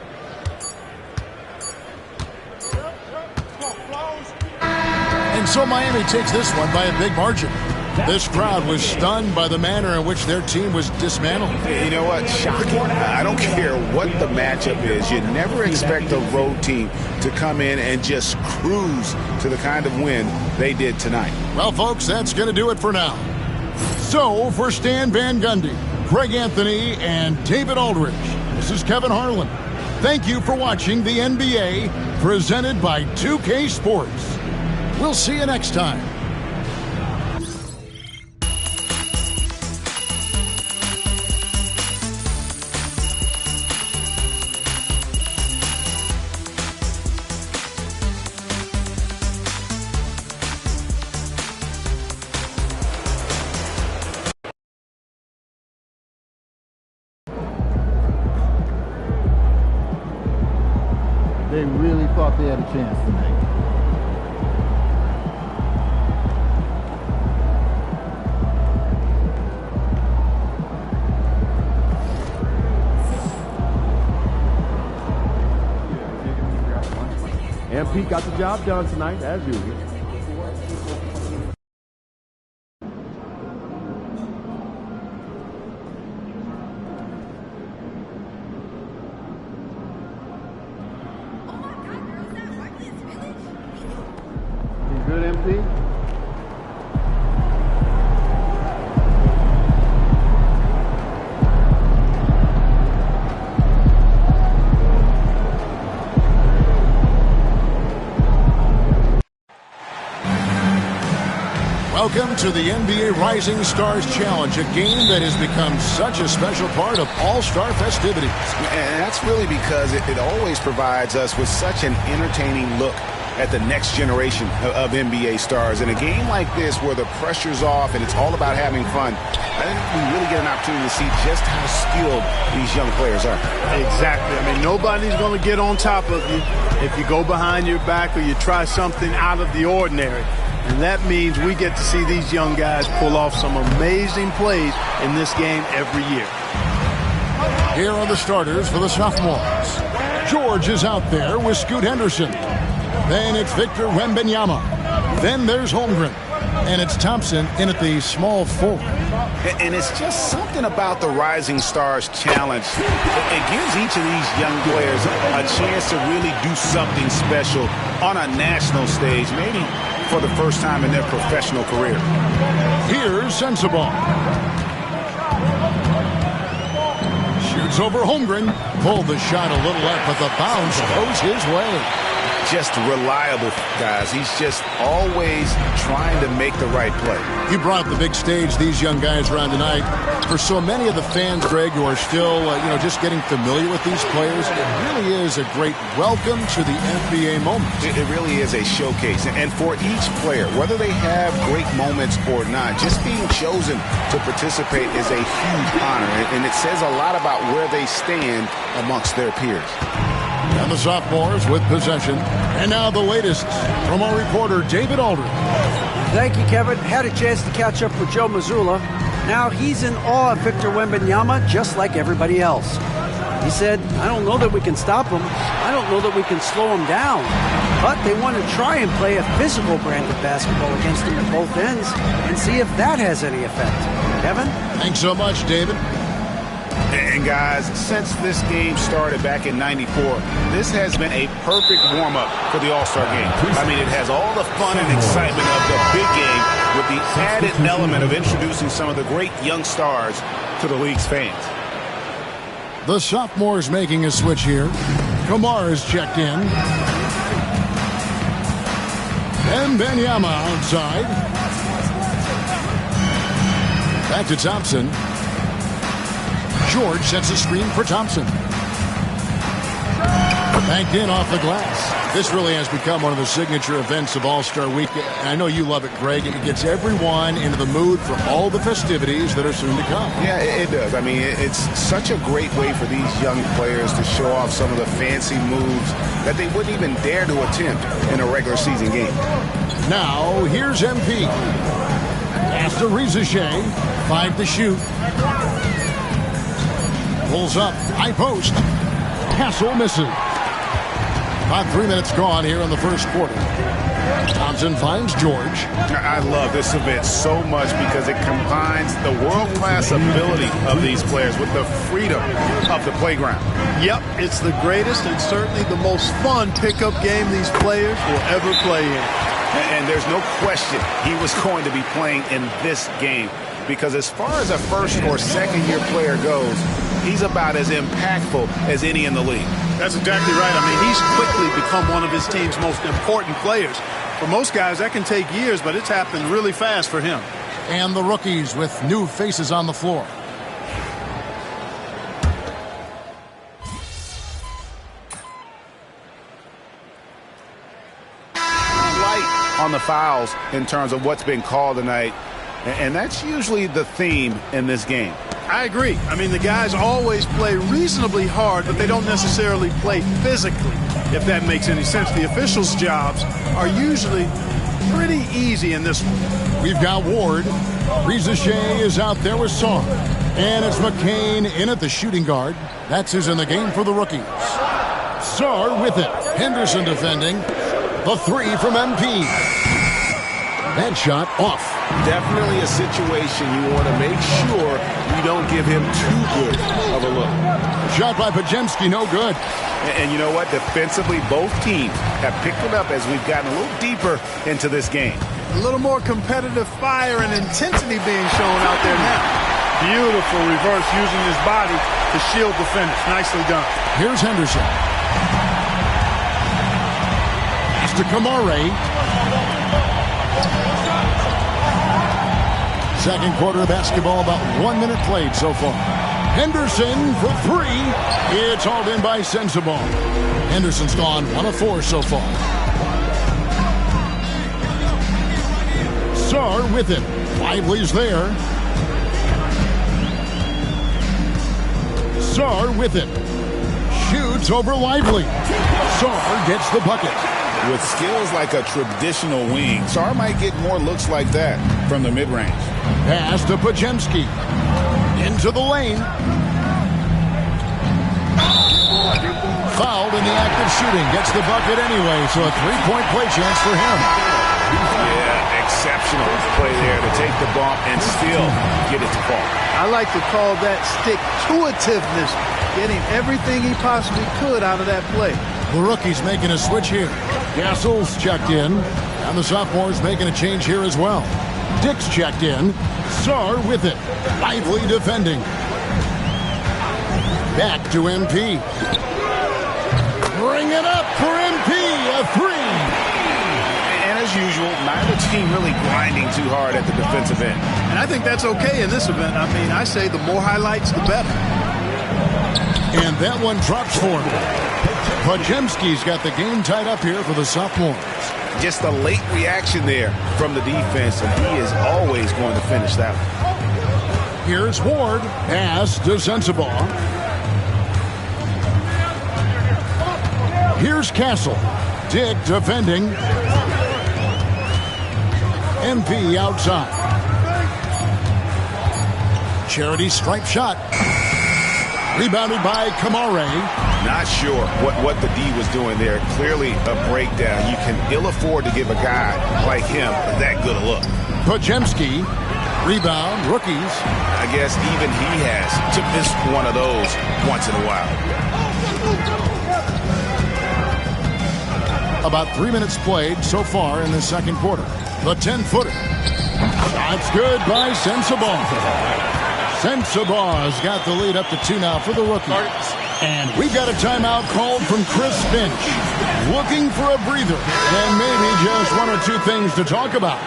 And so Miami takes this one by a big margin. This crowd was stunned by the manner in which their team was dismantled. You know what? Shocking. I don't care what the matchup is. You never expect a road team to come in and just cruise to the kind of win they did tonight. Well, folks, that's going to do it for now. So, for Stan Van Gundy, Greg Anthony, and David Aldridge, this is Kevin Harlan. Thank you for watching the NBA presented by 2K Sports. We'll see you next time. They really thought they had a chance tonight. MP got the job done tonight, as usual. Good, MP? Welcome to the NBA Rising Stars Challenge, a game that has become such a special part of all-star festivities. And that's really because it always provides us with such an entertaining look at the next generation of NBA stars. In a game like this where the pressure's off and it's all about having fun, I think we really get an opportunity to see just how skilled these young players are. Exactly. I mean, nobody's going to get on top of you if you go behind your back or you try something out of the ordinary. And that means we get to see these young guys pull off some amazing plays in this game every year. Here are the starters for the sophomores. George is out there with Scoot Henderson. Then it's Victor Wembanyama. Then there's Holmgren. And it's Thompson in at the small forward. And it's just something about the Rising Stars Challenge. It gives each of these young players a chance to really do something special on a national stage, maybe for the first time in their professional career. Here's Sensabaugh. Shoots over Holmgren. Pulled the shot a little left, but the bounce goes his way. Just reliable, guys. He's just always trying to make the right play. You brought up the big stage these young guys are on tonight. For so many of the fans, Greg, who are still, just getting familiar with these players, it really is a great welcome to the NBA moment. It really is a showcase. And for each player, whether they have great moments or not, just being chosen to participate is a huge honor. And it says a lot about where they stand amongst their peers. And the sophomores with possession. And now the latest from our reporter, David Aldridge. Thank you, Kevin. Had a chance to catch up with Joe Mazzulla. Now he's in awe of Victor Wembanyama, just like everybody else. He said, I don't know that we can stop him. I don't know that we can slow him down. But they want to try and play a physical brand of basketball against him at both ends and see if that has any effect. Kevin? Thanks so much, David. And guys, since this game started back in '94, this has been a perfect warm-up for the All-Star game. I mean, it has all the fun and excitement of the big game with the added element of introducing some of the great young stars to the league's fans. The sophomores making a switch here. Kamar is checked in. Wembanyama outside. Back to Thompson. George sets a screen for Thompson. Banked in off the glass. This really has become one of the signature events of All-Star Week. I know you love it, Greg. It gets everyone into the mood for all the festivities that are soon to come. Yeah, it does. I mean, it's such a great way for these young players to show off some of the fancy moves that they wouldn't even dare to attempt in a regular season game. Now, here's MP. Pass to Rizashea. 5 to shoot. Pulls up, high post. Castle misses. About 3 minutes gone here in the first quarter. Thompson finds George. I love this event so much because it combines the world-class ability of these players with the freedom of the playground. Yep, it's the greatest and certainly the most fun pickup game these players will ever play in. And there's no question he was going to be playing in this game because as far as a first or second year player goes, he's about as impactful as any in the league. That's exactly right. I mean, he's quickly become one of his team's most important players. For most guys, that can take years, but it's happened really fast for him. And the rookies with new faces on the floor. Light on the fouls in terms of what's been called tonight, and that's usually the theme in this game. I agree. I mean, the guys always play reasonably hard, but they don't necessarily play physically, if that makes any sense. The officials' jobs are usually pretty easy in this one. We've got Ward. Rizashea is out there with Song. And it's McCain in at the shooting guard. That's who's in the game for the rookies. Sarr with it. Henderson defending. The 3 from MP. That shot off. Definitely a situation you want to make sure you don't give him too good of a look. Shot by Pajemski, no good. And you know what? Defensively, both teams have picked it up as we've gotten a little deeper into this game. A little more competitive fire and intensity being shown out there now. Beautiful reverse using his body to shield the finish. Nicely done. Here's Henderson. Pass to Kamare. Second quarter of basketball, about 1 minute played so far. Henderson for three. It's hauled in by Sensabaugh. Henderson's gone 1 of 4 so far. Sarr with it. Lively's there. Sarr with it. Shoots over Lively. Sarr gets the bucket. With skills like a traditional wing, Sarr might get more looks like that from the mid-range. Pass to Pajemski. Into the lane. Fouled in the act of shooting. Gets the bucket anyway, so a three-point play chance for him. Yeah, exceptional play there to take the bump and still get it to fall. I like to call that stick-to-itiveness, getting everything he possibly could out of that play. The rookie's making a switch here. Gassel's checked in, and the sophomore's making a change here as well. Dick's checked in. Sarr with it. Lively defending. Back to MP. Bring it up for MP. A three. And as usual, neither team really grinding too hard at the defensive end. And I think that's okay in this event. I mean, I say the more highlights, the better. And that one drops for him. Pajemski's got the game tied up here for the sophomores. Just a late reaction there from the defense, and he is always going to finish that one. Here's Ward. Pass to Sensabaugh. Here's Castle. Dick defending. MP outside. Charity stripe shot. Rebounded by Kamare. Not sure what the D was doing there. Clearly a breakdown. You can ill afford to give a guy like him that good a look. Pajemski. Rebound. Rookies. I guess even he has to miss one of those once in a while. About 3 minutes played so far in the second quarter. The 10-footer. That's good by Sensabaugh. Sensabaugh's got the lead up to 2 now for the rookie. And we've got a timeout called from Chris Finch. Looking for a breather and maybe just 1 or 2 things to talk about.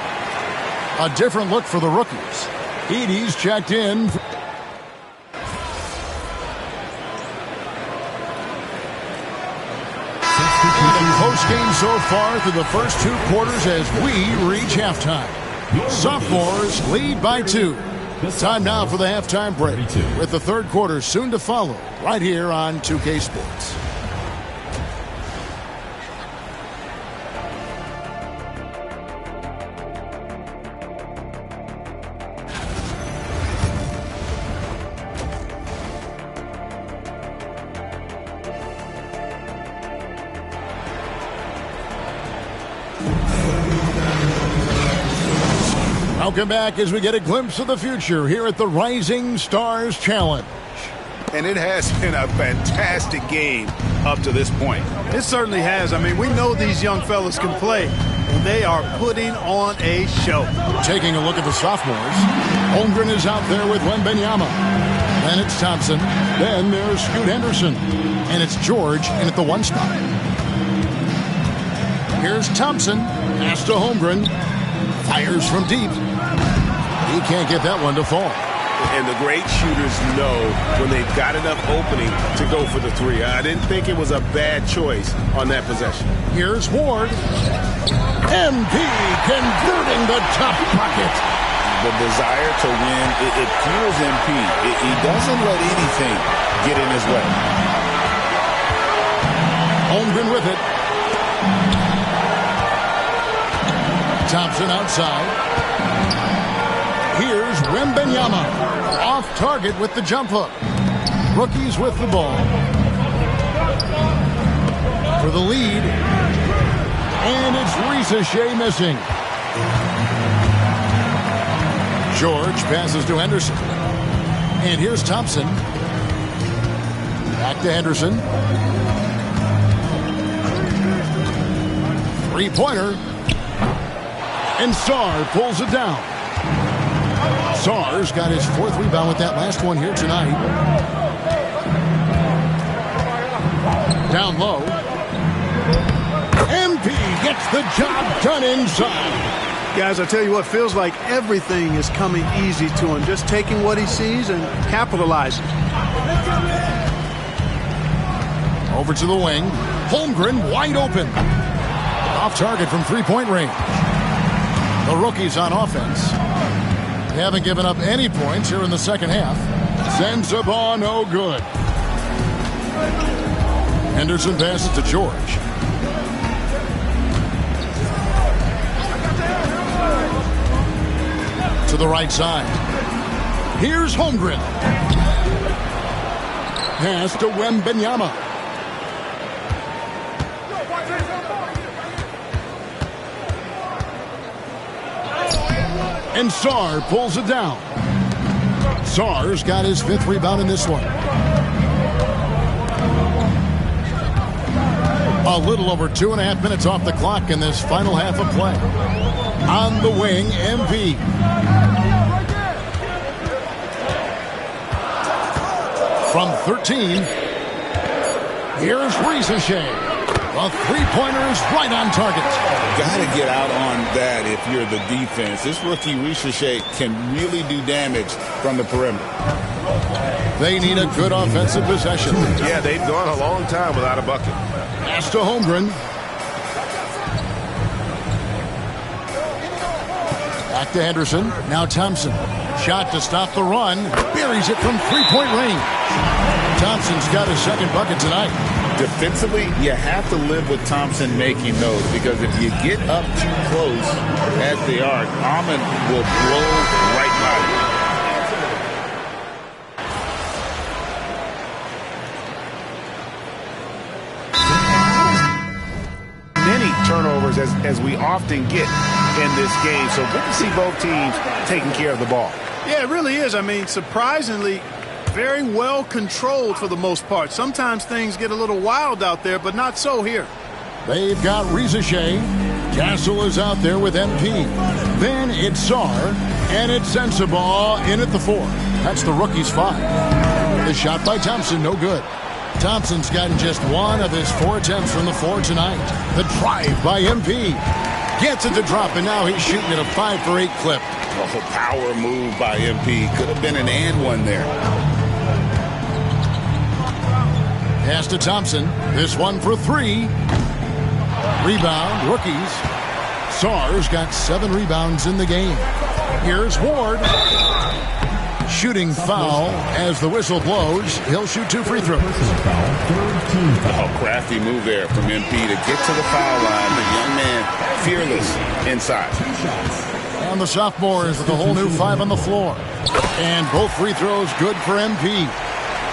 A different look for the rookies. Edie's checked in. Post-game so far through the first 2 quarters as we reach halftime. Sophomores lead by 2. Time now for the halftime break, with the third quarter soon to follow, right here on 2K Sports. Welcome back as we get a glimpse of the future here at the Rising Stars Challenge. And it has been a fantastic game up to this point. It certainly has. I mean, we know these young fellas can play, and they are putting on a show. Taking a look at the sophomores, Holmgren is out there with Wembanyama. Then it's Thompson. Then there's Scoot Henderson. And it's George in at the 1 spot. Here's Thompson. Pass to Holmgren. Fires from deep. He can't get that one to fall. And the great shooters know when they've got enough opening to go for the 3. I didn't think it was a bad choice on that possession. Here's Ward. MP converting the top bucket. The desire to win, it fuels MP. He doesn't let anything get in his way. Holmgren with it. Thompson outside. Here's Wembanyama. Off target with the jump hook. Rookies with the ball. For the lead. And it's Risa Shea missing. George passes to Henderson. And here's Thompson. Back to Henderson. 3-pointer. And Sarr pulls it down. Sarr's got his 4th rebound with that last one here tonight. Down low. MP gets the job done inside. Guys, I tell you what, feels like everything is coming easy to him. Just taking what he sees and capitalizing. Over to the wing. Holmgren wide open. Off target from three-point range. The rookies on offense. They haven't given up any points here in the second half. Sends the ball no good. Henderson passes to George. To the right side. Here's Holmgren. Pass to Wembanyama. And Sarr pulls it down. Sarr's got his 5th rebound in this one. A little over 2.5 minutes off the clock in this final half of play. On the wing, MP. From 13, here's Ricochet. The three-pointer is right on target. Got to get out on that if you're the defense. This rookie Ricochet can really do damage from the perimeter. They need a good offensive possession. Yeah, they've gone a long time without a bucket. Pass to Holmgren. Back to Henderson. Now Thompson. Shot to stop the run. Buries it from three-point range. Thompson's got his 2nd bucket tonight. Defensively, you have to live with Thompson making those, because if you get up too close at the arc, Ahmed will blow right by you. Many turnovers as we often get in this game, so good to see both teams taking care of the ball. Yeah, it really is. I mean, surprisingly, very well controlled for the most part. Sometimes things get a little wild out there, but not so here. They've got Ricochet. Castle is out there with MP. Then it's Sarr, and it's Sensabaugh in at the 4. That's the rookie's 5. The shot by Thompson, no good. Thompson's gotten just 1 of his 4 attempts from the floor tonight. The drive by MP. Gets it to drop, and now he's shooting at a 5-for-8 clip. Oh, power move by MP. Could have been an and one there. Pass to Thompson. This one for 3. Rebound, rookies. Sarr's got 7 rebounds in the game. Here's Ward. Shooting foul as the whistle blows. He'll shoot 2 free throws. Oh, crafty move there from MP to get to the foul line. The young man fearless inside. And the sophomores with a whole new 5 on the floor. And both free throws good for MP.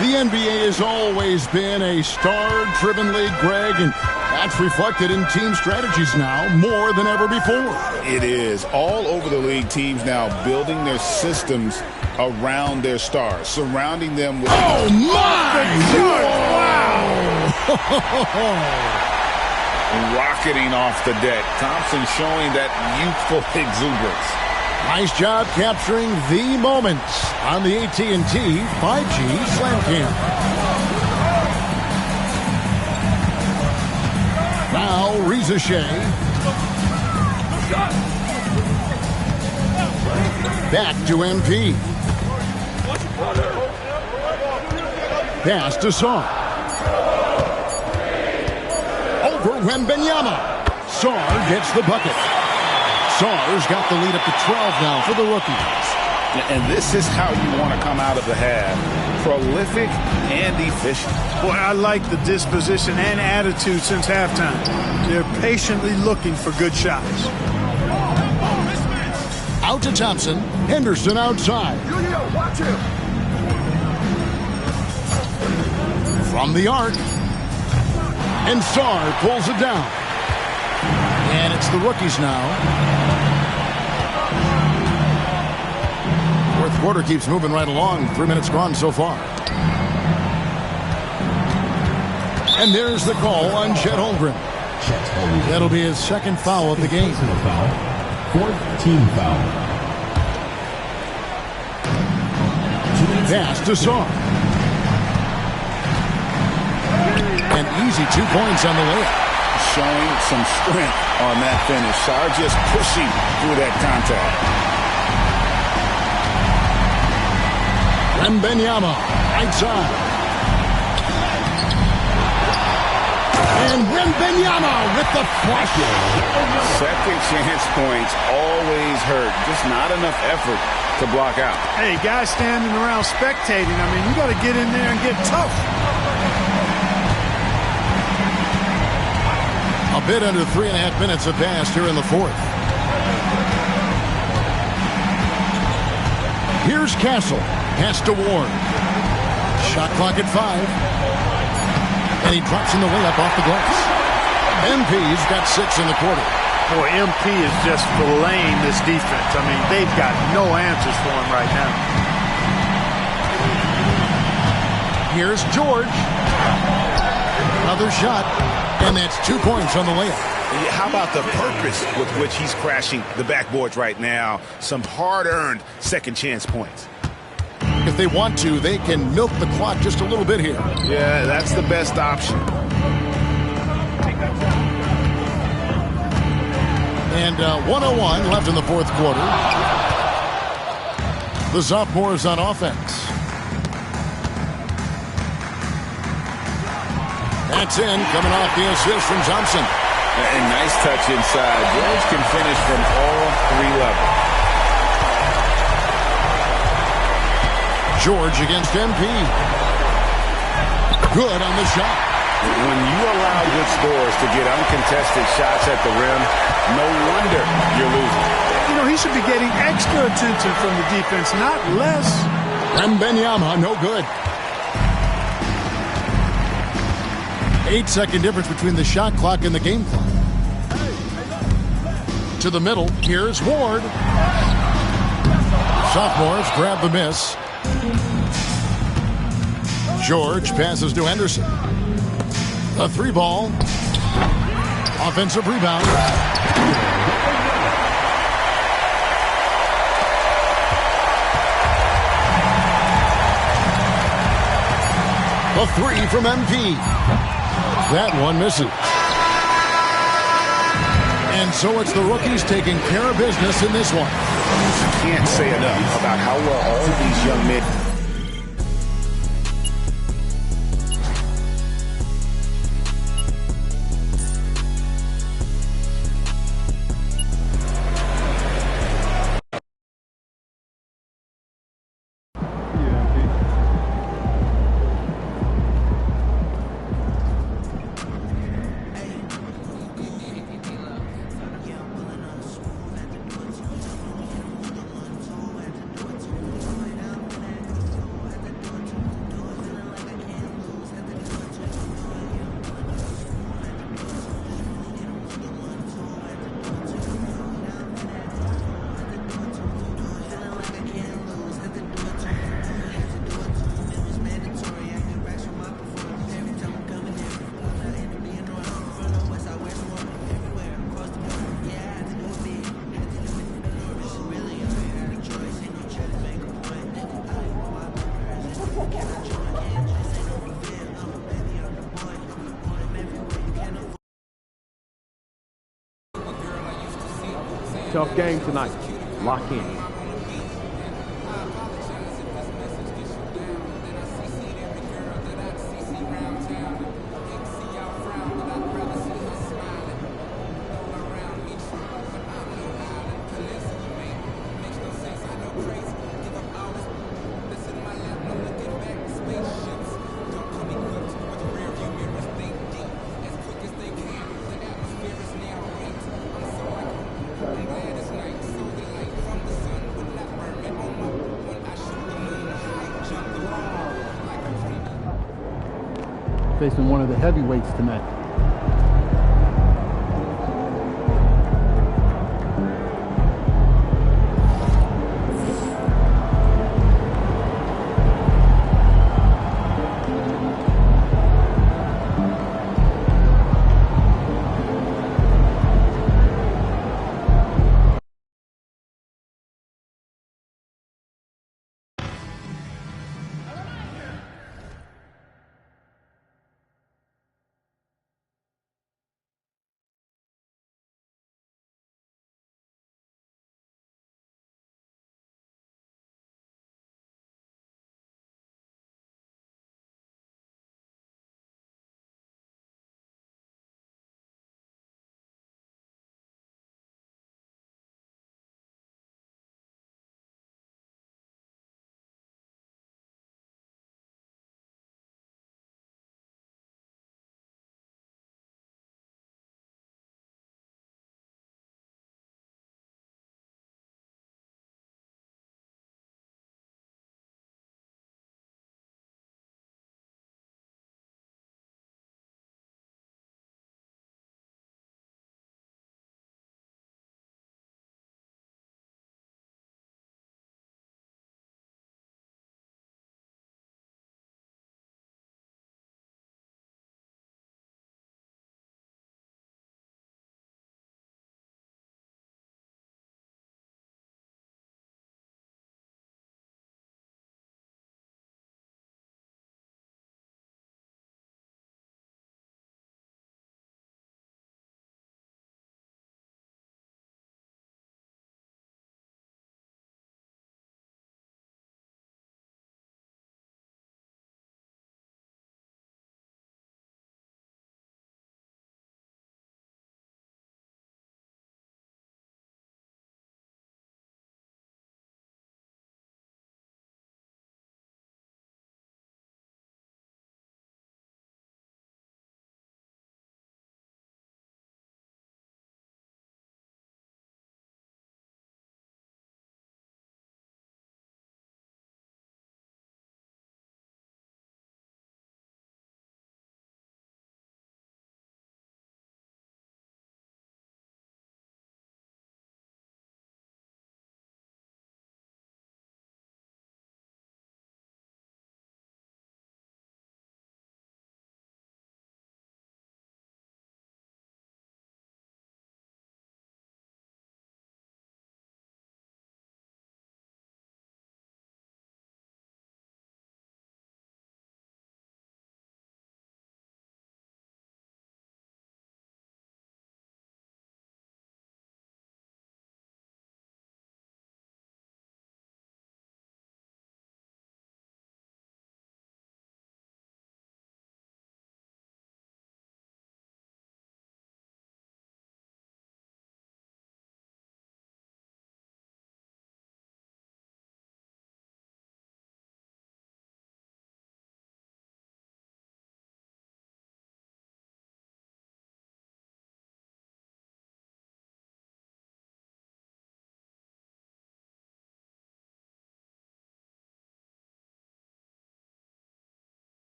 The NBA has always been a star-driven league, Greg, and that's reflected in team strategies now more than ever before. It is. All over the league, teams now building their systems around their stars, surrounding them with... Oh, my! Wow! Rocketing off the deck. Thompson showing that youthful exuberance. Nice job capturing the moments on the AT&T 5G Slam Cam. Now Ricochet. Back to MP. Pass to Sarr. Over Wembanyama. Sarr gets the bucket. Sarr's got the lead up to 12 now for the rookies. And this is how you want to come out of the half. Prolific and efficient. Boy, I like the disposition and attitude since halftime. They're patiently looking for good shots. Out to Thompson. Henderson outside. Watch him. From the arc. And Sarr pulls it down. And it's the rookies now. Fourth quarter keeps moving right along. 3 minutes gone so far. And there's the call on Chet Holmgren. That'll be his 2nd foul of the game. 4th team foul. Pass to Sarr. And easy 2 points on the layup. showing some strength on that finish. Sarr just pushing through that contact. Wembanyama, right side. And Wembanyama with the flush. Second chance points always hurt. Just not enough effort to block out. Hey, guys standing around spectating. I mean, you got to get in there and get tough. A bit under 3.5 minutes have passed here in the fourth. Here's Castle. Pass to Ward. Shot clock at 5. And he drops in the layup off the glass. MP's got 6 in the quarter. Boy, MP is just filleting this defense. I mean, they've got no answers for him right now. Here's George. Another shot. And that's 2 points on the layup. How about the purpose with which he's crashing the backboards right now? Some hard-earned second chance points. If they want to, they can milk the clock just a little bit here. Yeah, that's the best option. And 1:01 left in the fourth quarter. The sophomores on offense. That's in, coming off the assist from Thompson. And nice touch inside. George can finish from all 3 levels. George against MP. Good on the shot. When you allow good scores to get uncontested shots at the rim, no wonder you're losing. You know, he should be getting extra attention from the defense, not less. Wembanyama, no good. 8-second difference between the shot clock and the game clock. To the middle, here's Ward. Sophomores grab the miss. George passes to Henderson. A 3-ball. Offensive rebound. A 3 from MP. That one misses. And so it's the rookies taking care of business in this one. Can't say enough about how well all of these young men Tough game tonight. Lock in. Facing one of the heavyweights tonight.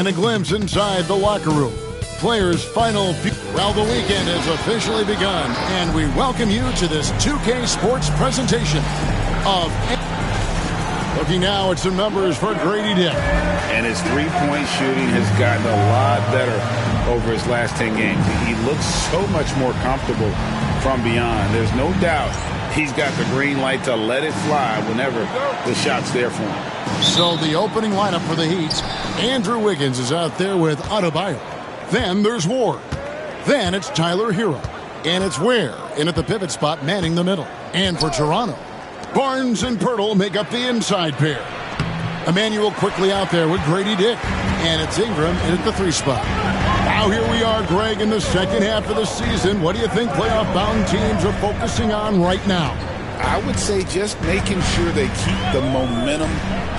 And a glimpse inside the locker room. Players' final few. Well, the weekend has officially begun, and we welcome you to this 2K Sports presentation of. Looking now at some numbers for Grady Dick. And his three-point shooting has gotten a lot better over his last 10 games. He looks so much more comfortable from beyond. There's no doubt he's got the green light to let it fly whenever the shot's there for him. So the opening lineup for the Heat, Andrew Wiggins is out there with Adebayo. Then there's Ward. Then it's Tyler Hero. And it's Ware in at the pivot spot manning the middle. And for Toronto, Barnes and Pirtle make up the inside pair. Emmanuel quickly out there with Grady Dick. And it's Ingram in at the 3 spot. Now here we are, Greg, in the second half of the season. What do you think playoff-bound teams are focusing on right now? I would say just making sure they keep the momentum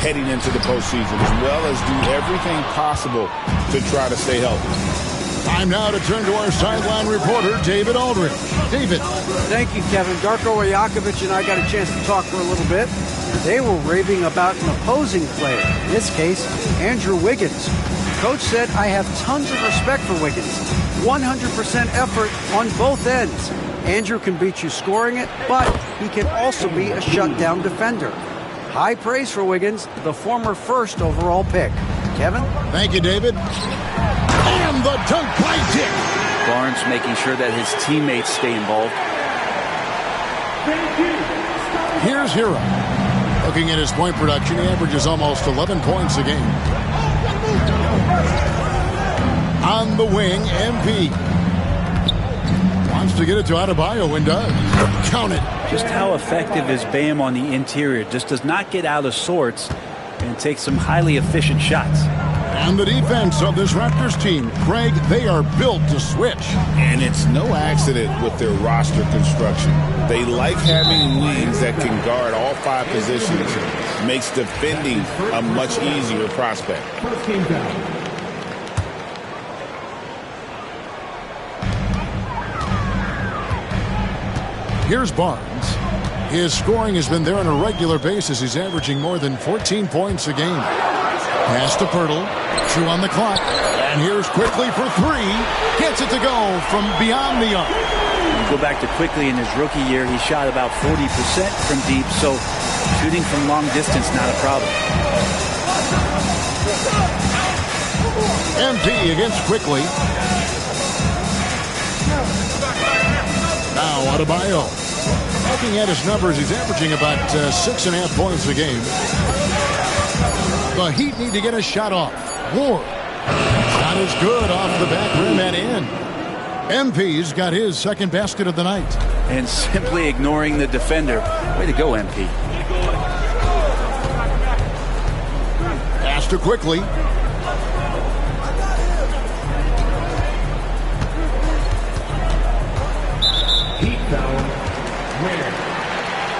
heading into the postseason, as well as do everything possible to try to stay healthy. Time now to turn to our sideline reporter, David Aldridge. David. Thank you, Kevin. Darko Rajakovic and I got a chance to talk for a little bit. They were raving about an opposing player, in this case, Andrew Wiggins. Coach said, I have tons of respect for Wiggins. 100% effort on both ends. Andrew can beat you scoring it, but he can also be a shutdown defender. High praise for Wiggins, the former first overall pick. Kevin? Thank you, David. And the dunk by Dick. Barnes making sure that his teammates stay involved. Here's Hero. Looking at his point production, he averages almost 11 points a game. On the wing, MP. Wants to get it to Adebayo and does. Count it. Just how effective is Bam on the interior? Just does not get out of sorts and takes some highly efficient shots. And the defense of this Raptors team, Craig, they are built to switch. And it's no accident with their roster construction. They like having wings that can guard all 5 positions. Makes defending a much easier prospect. First team down. Here's Barnes. His scoring has been there on a regular basis. He's averaging more than 14 points a game. Pass to Pirtle. 2 on the clock. And here's Quickly for 3. Gets it to go from beyond the arc. You go back to Quickly in his rookie year, he shot about 40% from deep, so shooting from long distance, not a problem. MP against Quickly. Now Adebayo. Looking at his numbers, he's averaging about 6.5 points a game. The Heat need to get a shot off. Ward. Shot is good off the back rim and in. MP's got his second basket of the night. And simply ignoring the defender. Way to go, MP. Pass to Quickly. Heat foul. Ware.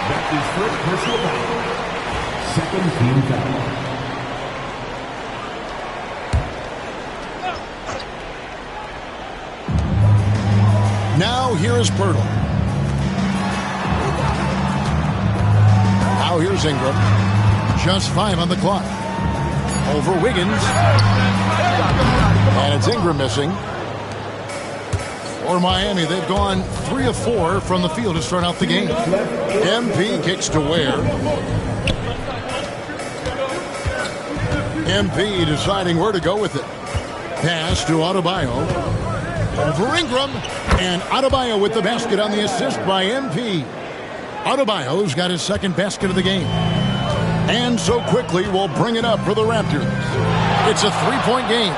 That's his first personal foul. Second team foul. Now here is Pirtle. Now here's Ingram. Just 5 on the clock. Over Wiggins. And it's Ingram missing. For Miami, they've gone 3 of 4 from the field to start out the game. MP kicks to Ware. MP deciding where to go with it. Pass to Adebayo. Over Ingram. And Adebayo with the basket on the assist by MP. Adebayo's got his second basket of the game. And so Quickly will bring it up for the Raptors. It's a 3-point game.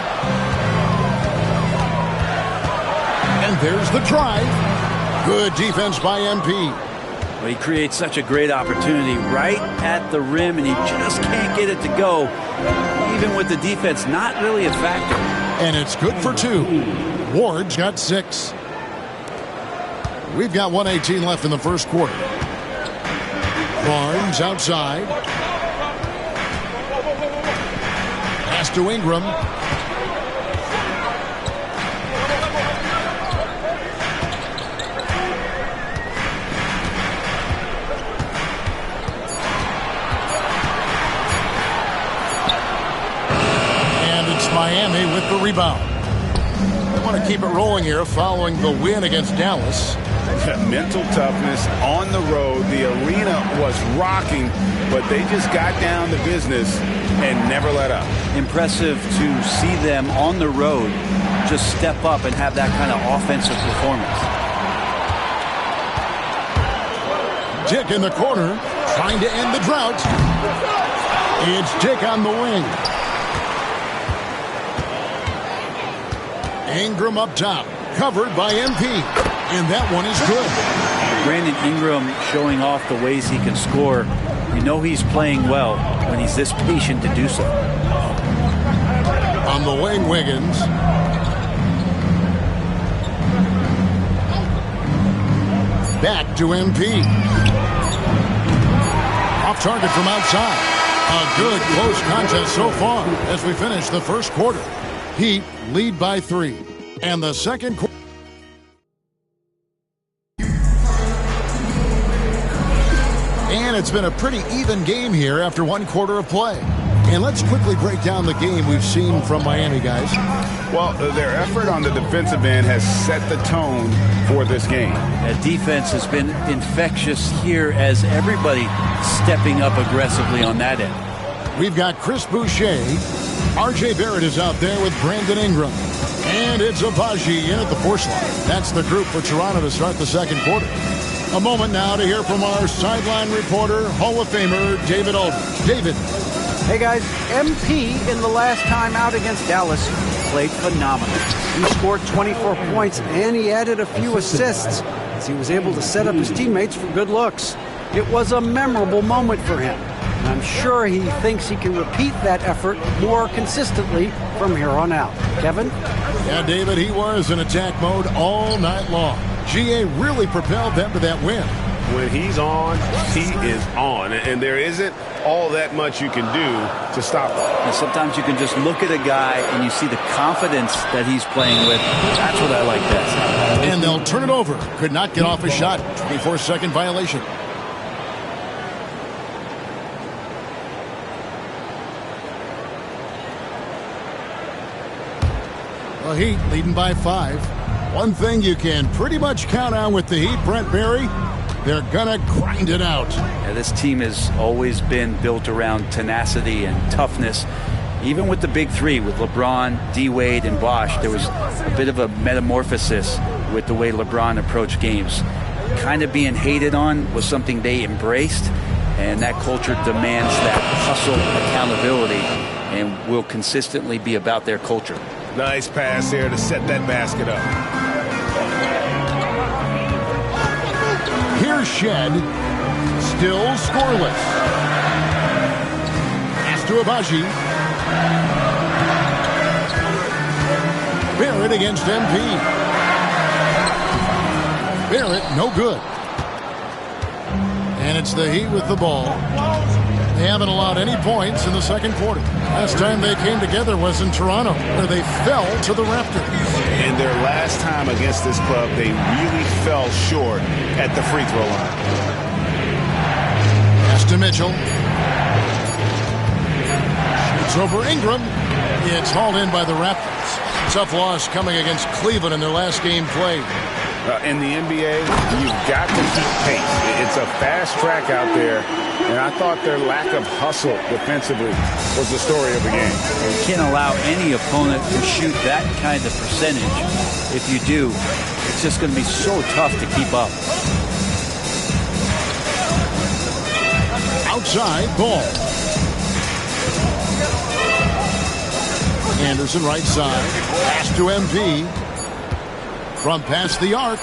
And there's the drive. Good defense by MP. Well, he creates such a great opportunity right at the rim, and he just can't get it to go. Even with the defense, not really a factor. And it's good for 2. Ward's got 6. We've got 1:18 left in the first quarter. Barnes outside. Pass to Ingram. Miami with the rebound. I want to keep it rolling here following the win against Dallas. Mental toughness on the road. The arena was rocking, but they just got down to business and never let up. Impressive to see them on the road just step up and have that kind of offensive performance. Dick in the corner, trying to end the drought. It's Dick on the wing. Ingram up top, covered by MP. And that one is good. Brandon Ingram showing off the ways he can score. You know he's playing well when he's this patient to do so. On the wing, Wiggins. Back to MP. Off target from outside. A good close contest so far as we finish the first quarter. Heat lead by 3. And the second quarter. And it's been a pretty even game here after one quarter of play. And let's quickly break down the game we've seen from Miami, guys. Well, their effort on the defensive end has set the tone for this game. That defense has been infectious here as everybody stepping up aggressively on that end. We've got Chris Boucher. R.J. Barrett is out there with Brandon Ingram. And it's Abaji in at the force line. That's the group for Toronto to start the second quarter. A moment now to hear from our sideline reporter, Hall of Famer David Aldridge. David. Hey guys, MP in the last time out against Dallas played phenomenal. He scored 24 points and he added a few assists as he was able to set up his teammates for good looks. It was a memorable moment for him. And I'm sure he thinks he can repeat that effort more consistently from here on out. Kevin? Yeah, David, he was in attack mode all night long. GA really propelled them to that win. When he's on, he is on. And there isn't all that much you can do to stop him. And sometimes you can just look at a guy and you see the confidence that he's playing with. That's what I like best. And they'll turn it over. Could not get off a shot. 24-second violation. The Heat leading by 5. One thing you can pretty much count on with the Heat, Brent Barry, they're going to grind it out. Yeah, this team has always been built around tenacity and toughness. Even with the big three, with LeBron, D-Wade, and Bosh, there was a bit of a metamorphosis with the way LeBron approached games. Kind of being hated on was something they embraced, and that culture demands that hustle accountability and will consistently be about their culture. Nice pass there to set that basket up. Here's Shed. Still scoreless. Pass to Abaji. Barrett against MP. Barrett, no good. And it's the Heat with the ball. They haven't allowed any points in the second quarter. Last time they came together was in Toronto, where they fell to the Raptors. In their last time against this club, they really fell short at the free throw line. Pass to Mitchell. Shoots over Ingram. It's hauled in by the Raptors. Tough loss coming against Cleveland in their last game played. In the NBA, you've got to keep pace. It's a fast track out there, and I thought their lack of hustle defensively was the story of the game. You can't allow any opponent to shoot that kind of percentage. If you do, it's just going to be so tough to keep up. Outside ball. Anderson right side. Pass to MP. From past the arc.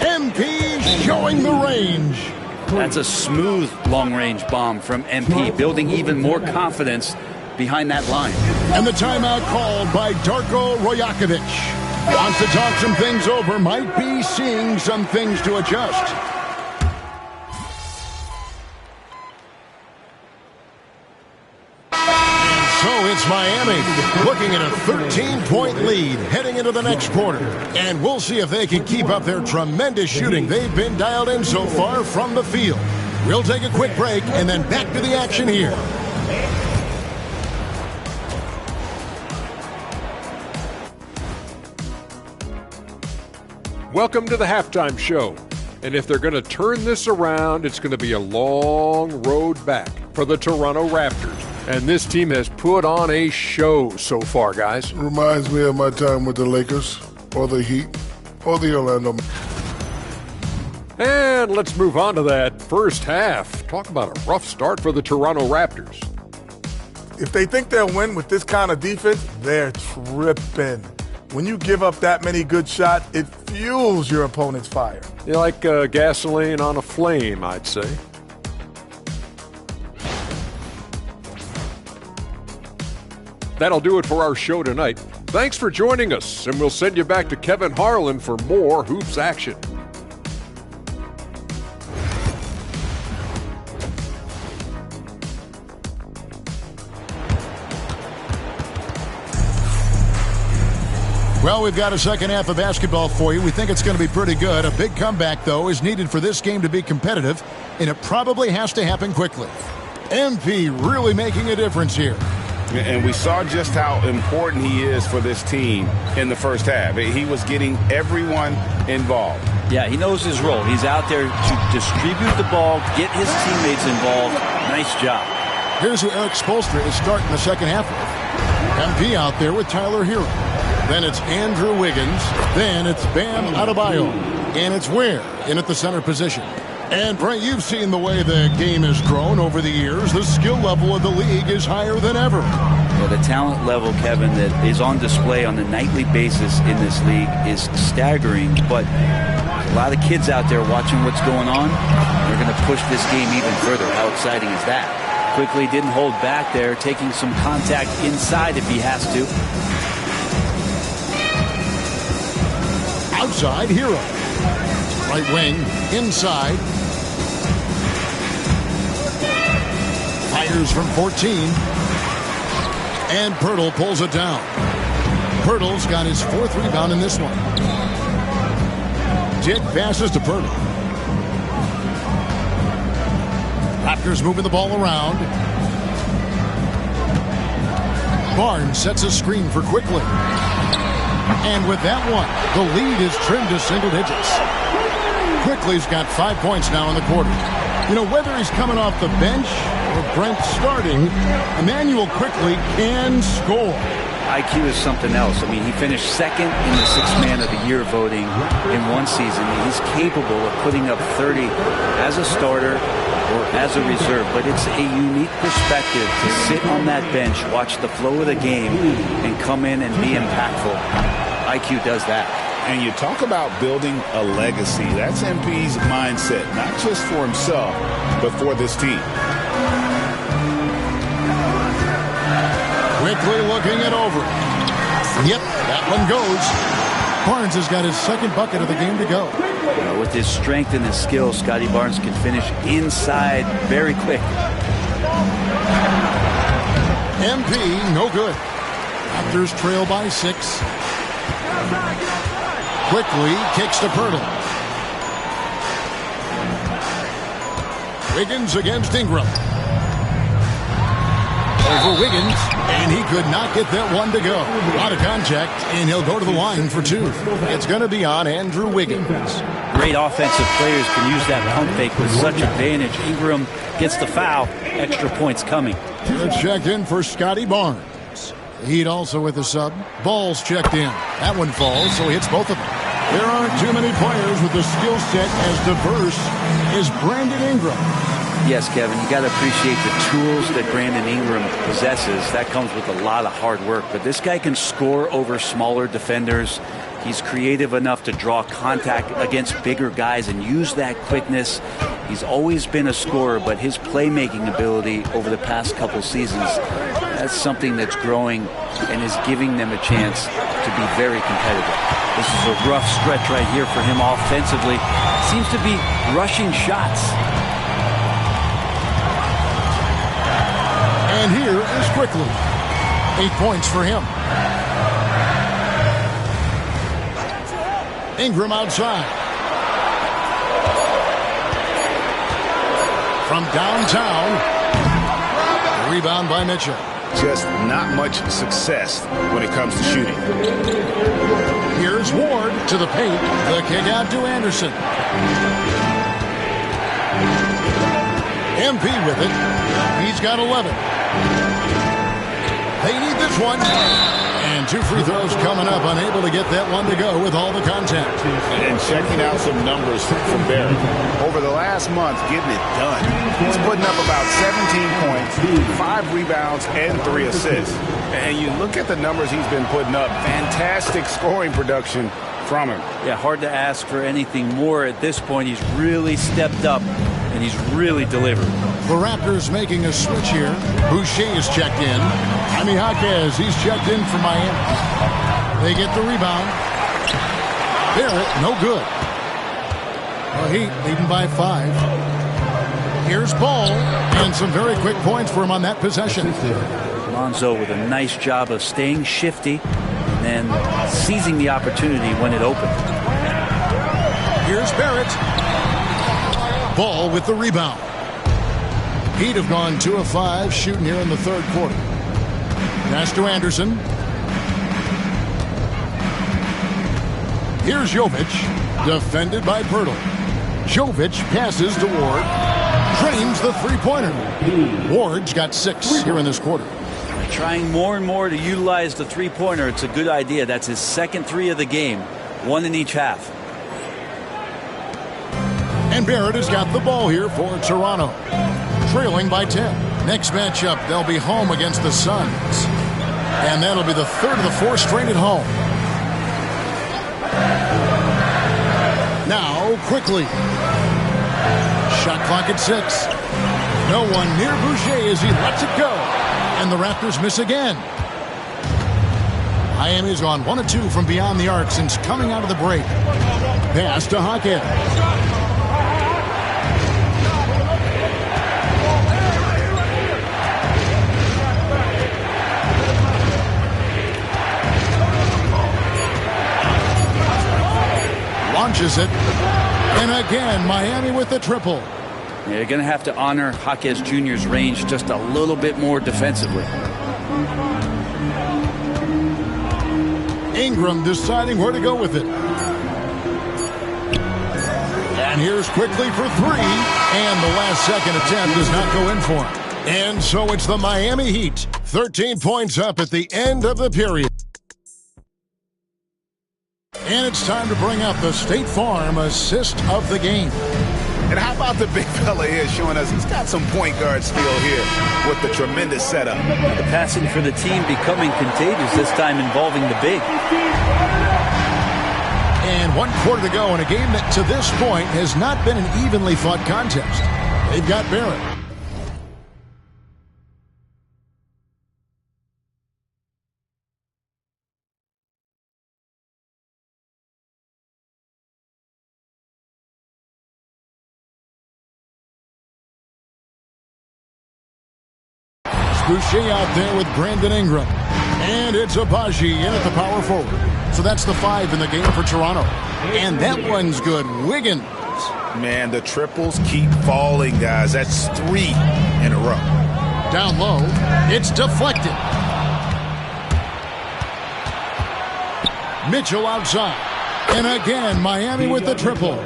MP showing the range. That's a smooth long-range bomb from MP, building even more confidence behind that line. And the timeout called by Darko Rojakovic. Wants to talk some things over, might be seeing some things to adjust. So it's Miami looking at a 13-point lead heading into the next quarter. And we'll see if they can keep up their tremendous shooting they've been dialed in so far from the field. We'll take a quick break and then back to the action here. Welcome to the halftime show. And if they're going to turn this around, it's going to be a long road back for the Toronto Raptors. And this team has put on a show so far, guys. Reminds me of my time with the Lakers, or the Heat, or the Orlando. And let's move on to that first half. Talk about a rough start for the Toronto Raptors. If they think they'll win with this kind of defense, they're tripping. When you give up that many good shots, it fuels your opponent's fire. You're like gasoline on a flame, I'd say. That'll do it for our show tonight. Thanks for joining us, and we'll send you back to Kevin Harlan for more hoops action. Well, we've got a second half of basketball for you. We think it's going to be pretty good. A big comeback, though, is needed for this game to be competitive, and it probably has to happen quickly. MP really making a difference here. And we saw just how important he is for this team in the first half. He was getting everyone involved. Yeah, he knows his role. He's out there to distribute the ball, get his teammates involved. Nice job. Here's who Eric Spoelstra is starting the second half with. MP out there with Tyler Hero. Then it's Andrew Wiggins. Then it's Bam Adebayo. And it's Ware in at the center position. And, Brent, you've seen the way the game has grown over the years. The skill level of the league is higher than ever. Yeah, the talent level, Kevin, that is on display on a nightly basis in this league is staggering. But a lot of kids out there watching what's going on. They're going to push this game even further. How exciting is that? Quickly didn't hold back there, taking some contact inside if he has to. Outside, Hero. Right wing, inside. Fires from 14. And Pirtle pulls it down. Pirtle's got his fourth rebound in this one. Dick passes to Pirtle. Raptors moving the ball around. Barnes sets a screen for Quickly. And with that one, the lead is trimmed to single digits. Quickly's got 5 points now in the quarter. You know, whether he's coming off the bench or Brent starting, Emmanuel Quickly can score. IQ is something else. I mean, he finished second in the Sixth Man of the Year voting in one season. He's capable of putting up 30 as a starter or as a reserve, but it's a unique perspective to sit on that bench, watch the flow of the game, and come in and be impactful. IQ does that. And you talk about building a legacy. That's MP's mindset, not just for himself, but for this team. Quickly looking it over. Yep, that one goes. Barnes has got his second bucket of the game to go. With his strength and his skill, Scotty Barnes can finish inside very quick. MP, no good. Raptors trail by 6. Quickly kicks to Pirtle. Wiggins against Ingram. Over Wiggins, and he could not get that one to go. Out of contact, and he'll go to the line for 2. It's going to be on Andrew Wiggins. Great offensive players can use that pump fake with such advantage. Ingram gets the foul. Extra points coming. It's checked in for Scotty Barnes. Heat also with the sub. Ball's checked in. That one falls, so he hits both of them. There aren't too many players with a skill set as diverse as Brandon Ingram. Yes, Kevin, you got to appreciate the tools that Brandon Ingram possesses. That comes with a lot of hard work. But this guy can score over smaller defenders. He's creative enough to draw contact against bigger guys and use that quickness. He's always been a scorer, but his playmaking ability over the past couple seasons, that's something that's growing and is giving them a chance to be very competitive. This is a rough stretch right here for him offensively. Seems to be rushing shots. And here is Quickly. 8 points for him. Ingram outside. From downtown. Rebound by Mitchell. just not much success when it comes to shooting. Here's Ward to the paint. The kick out to Anderson. MP with it. He's got 11. They need this one. And 2 free throws coming up. Unable to get that one to go with all the contact. And checking out some numbers from Barrett. Over the last month, getting it done. He's putting up about 17 points, 5 rebounds, and 3 assists. And you look at the numbers he's been putting up. Fantastic scoring production from him. Yeah, hard to ask for anything more at this point. He's really stepped up, and he's really delivered. The Raptors making a switch here. Boucher is checked in. Jaime Jaquez, he's checked in for Miami. They get the rebound. Barrett, no good. The Heat leading by 5. Here's Ball, and some very quick points for him on that possession. Lonzo with a nice job of staying shifty and then seizing the opportunity when it opened. Here's Barrett. Ball with the rebound. Heat have gone 2 of 5 shooting here in the third quarter. Pass to Anderson. Here's Jovic, defended by Pirtle. Jovic passes to Ward. Drains the three-pointer. Ward's got 6 here in this quarter. Trying more and more to utilize the three-pointer. It's a good idea. That's his second 3 of the game. 1 in each half. And Barrett has got the ball here for Toronto. Trailing by 10. Next matchup, they'll be home against the Suns. And that'll be the third of the 4 straight at home. Now, quickly. Shot clock at 6. No one near Boucher as he lets it go. And the Raptors miss again. Miami's gone 1 of 2 from beyond the arc since coming out of the break. Pass to Jaquez. Launches it. And again, Miami with the triple. Yeah, you're going to have to honor Jaquez Jr.'s range just a little bit more defensively. Ingram deciding where to go with it. And here's quickly for 3. And the last second attempt does not go in for him. And so it's the Miami Heat. 13 points up at the end of the period. And it's time to bring up the State Farm assist of the game. And how about the big fella here showing us he's got some point guard skill here with the tremendous setup. The passing for the team becoming contagious, this time involving the big. And 1 quarter to go in a game that to this point has not been an evenly fought contest. They've got Barrett. Boucher out there with Brandon Ingram. And it's Abaji in at the power forward. So that's the 5 in the game for Toronto. And that one's good. Wiggins. Man, the triples keep falling, guys. That's 3 in a row. Down low. It's deflected. Mitchell outside. And again, Miami with the triple.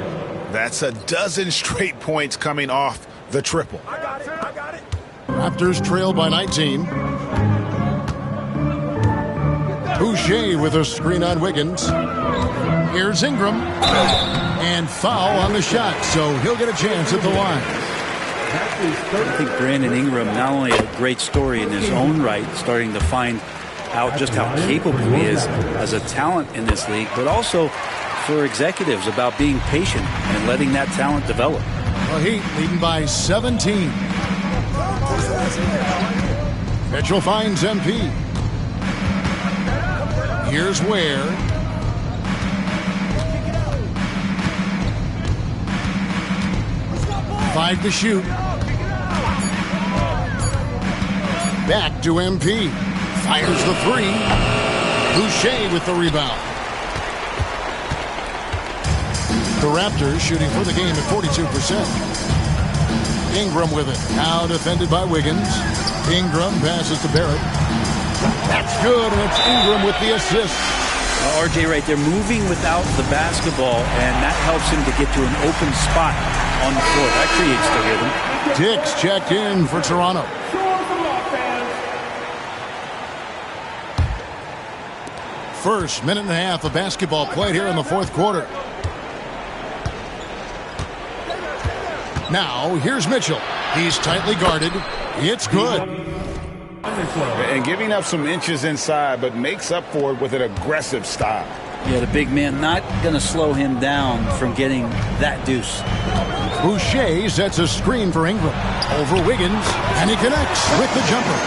That's a dozen straight points coming off the triple. I got it. Raptors trail by 19. Boucher with a screen on Wiggins. Here's Ingram. And foul on the shot, so he'll get a chance at the line. I think Brandon Ingram, not only a great story in his own right, starting to find out just how capable he is as a talent in this league, but also for executives about being patient and letting that talent develop. The Heat leading by 17. Mitchell finds MP. Here's Ware. Five to shoot. Back to MP. Fires the 3. Boucher with the rebound. The Raptors shooting for the game at 42%. Ingram with it. Now defended by Wiggins. Ingram passes to Barrett. That's good, and it's Ingram with the assist. RJ right there, moving without the basketball, and that helps him to get to an open spot on the floor. That creates the rhythm. Dix checked in for Toronto. First minute and a half of basketball played here in the fourth quarter. Now, here's Mitchell. He's tightly guarded. It's good. And giving up some inches inside, but makes up for it with an aggressive style. Yeah, the big man not going to slow him down from getting that deuce. Boucher sets a screen for Ingram. Over Wiggins, and he connects with the jumper.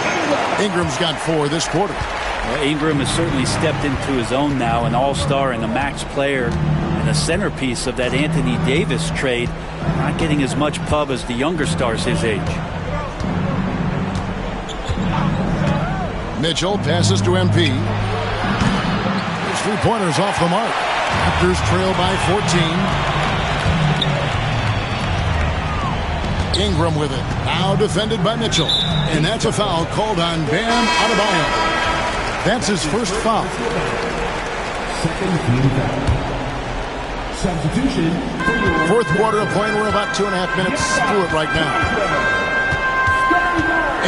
Ingram's got 4 this quarter. Well, Ingram has certainly stepped into his own now, an all-star and a max player and a centerpiece of that Anthony Davis trade, not getting as much pub as the younger stars his age. Mitchell passes to MP. His 3-pointers off the mark. Raptors trail by 14. Ingram with it. Now defended by Mitchell. And that's a foul called on Bam Adebayo. That's his first foul. Second team foul. Substitution. Fourth quarter of play. We're about 2.5 minutes through it right now.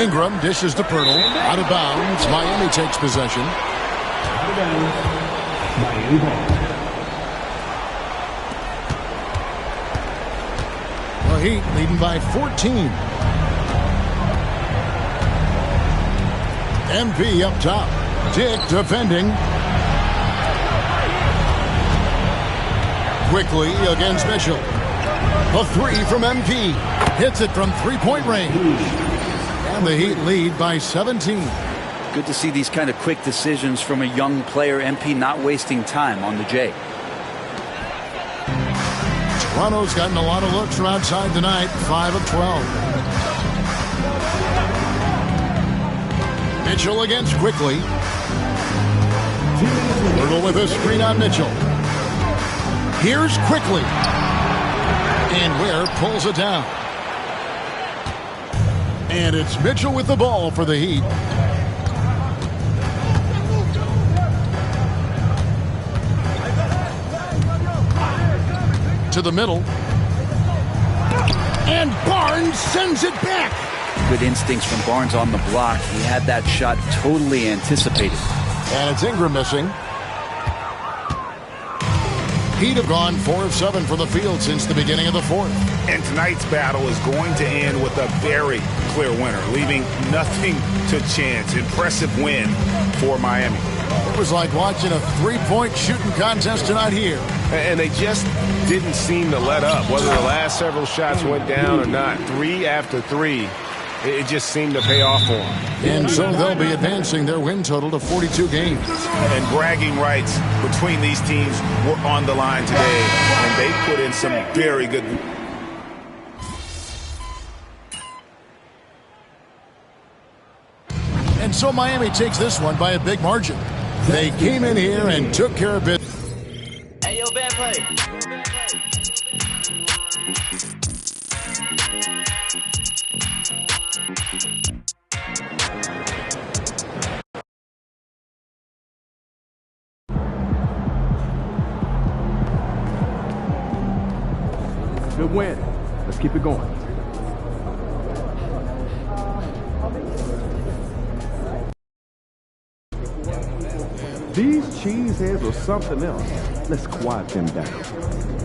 Ingram dishes to Pirtle. Out of bounds. Miami takes possession. Out of bounds. Miami ball. The Heat leading by 14. MP up top. Dick defending. Quickly against Mitchell. A 3 from MP. Hits it from 3-point range. And the Heat lead by 17. Good to see these kind of quick decisions from a young player. MP not wasting time on the J. Toronto's gotten a lot of looks from outside tonight. 5 of 12. Mitchell against Quickly. Pirtle with a screen on Mitchell. Here's Quickly. And Ware pulls it down. And it's Mitchell with the ball for the Heat. To the middle. And Barnes sends it back. Good instincts from Barnes on the block. He had that shot totally anticipated. And it's Ingram missing. Heat have gone 4 of 7 from the field since the beginning of the fourth. And tonight's battle is going to end with a very clear winner, leaving nothing to chance. Impressive win for Miami. It was like watching a 3-point shooting contest tonight here. And they just didn't seem to let up, whether the last several shots went down or not. 3 after 3. It just seemed to pay off for them. And so they'll be advancing their win total to 42 games. And bragging rights between these teams were on the line today. And they put in some very good. And so Miami takes this one by a big margin. They came in here and took care of business. Hey, yo, bad play. Good win. Let's keep it going. These cheeseheads are something else. Let's quiet them down.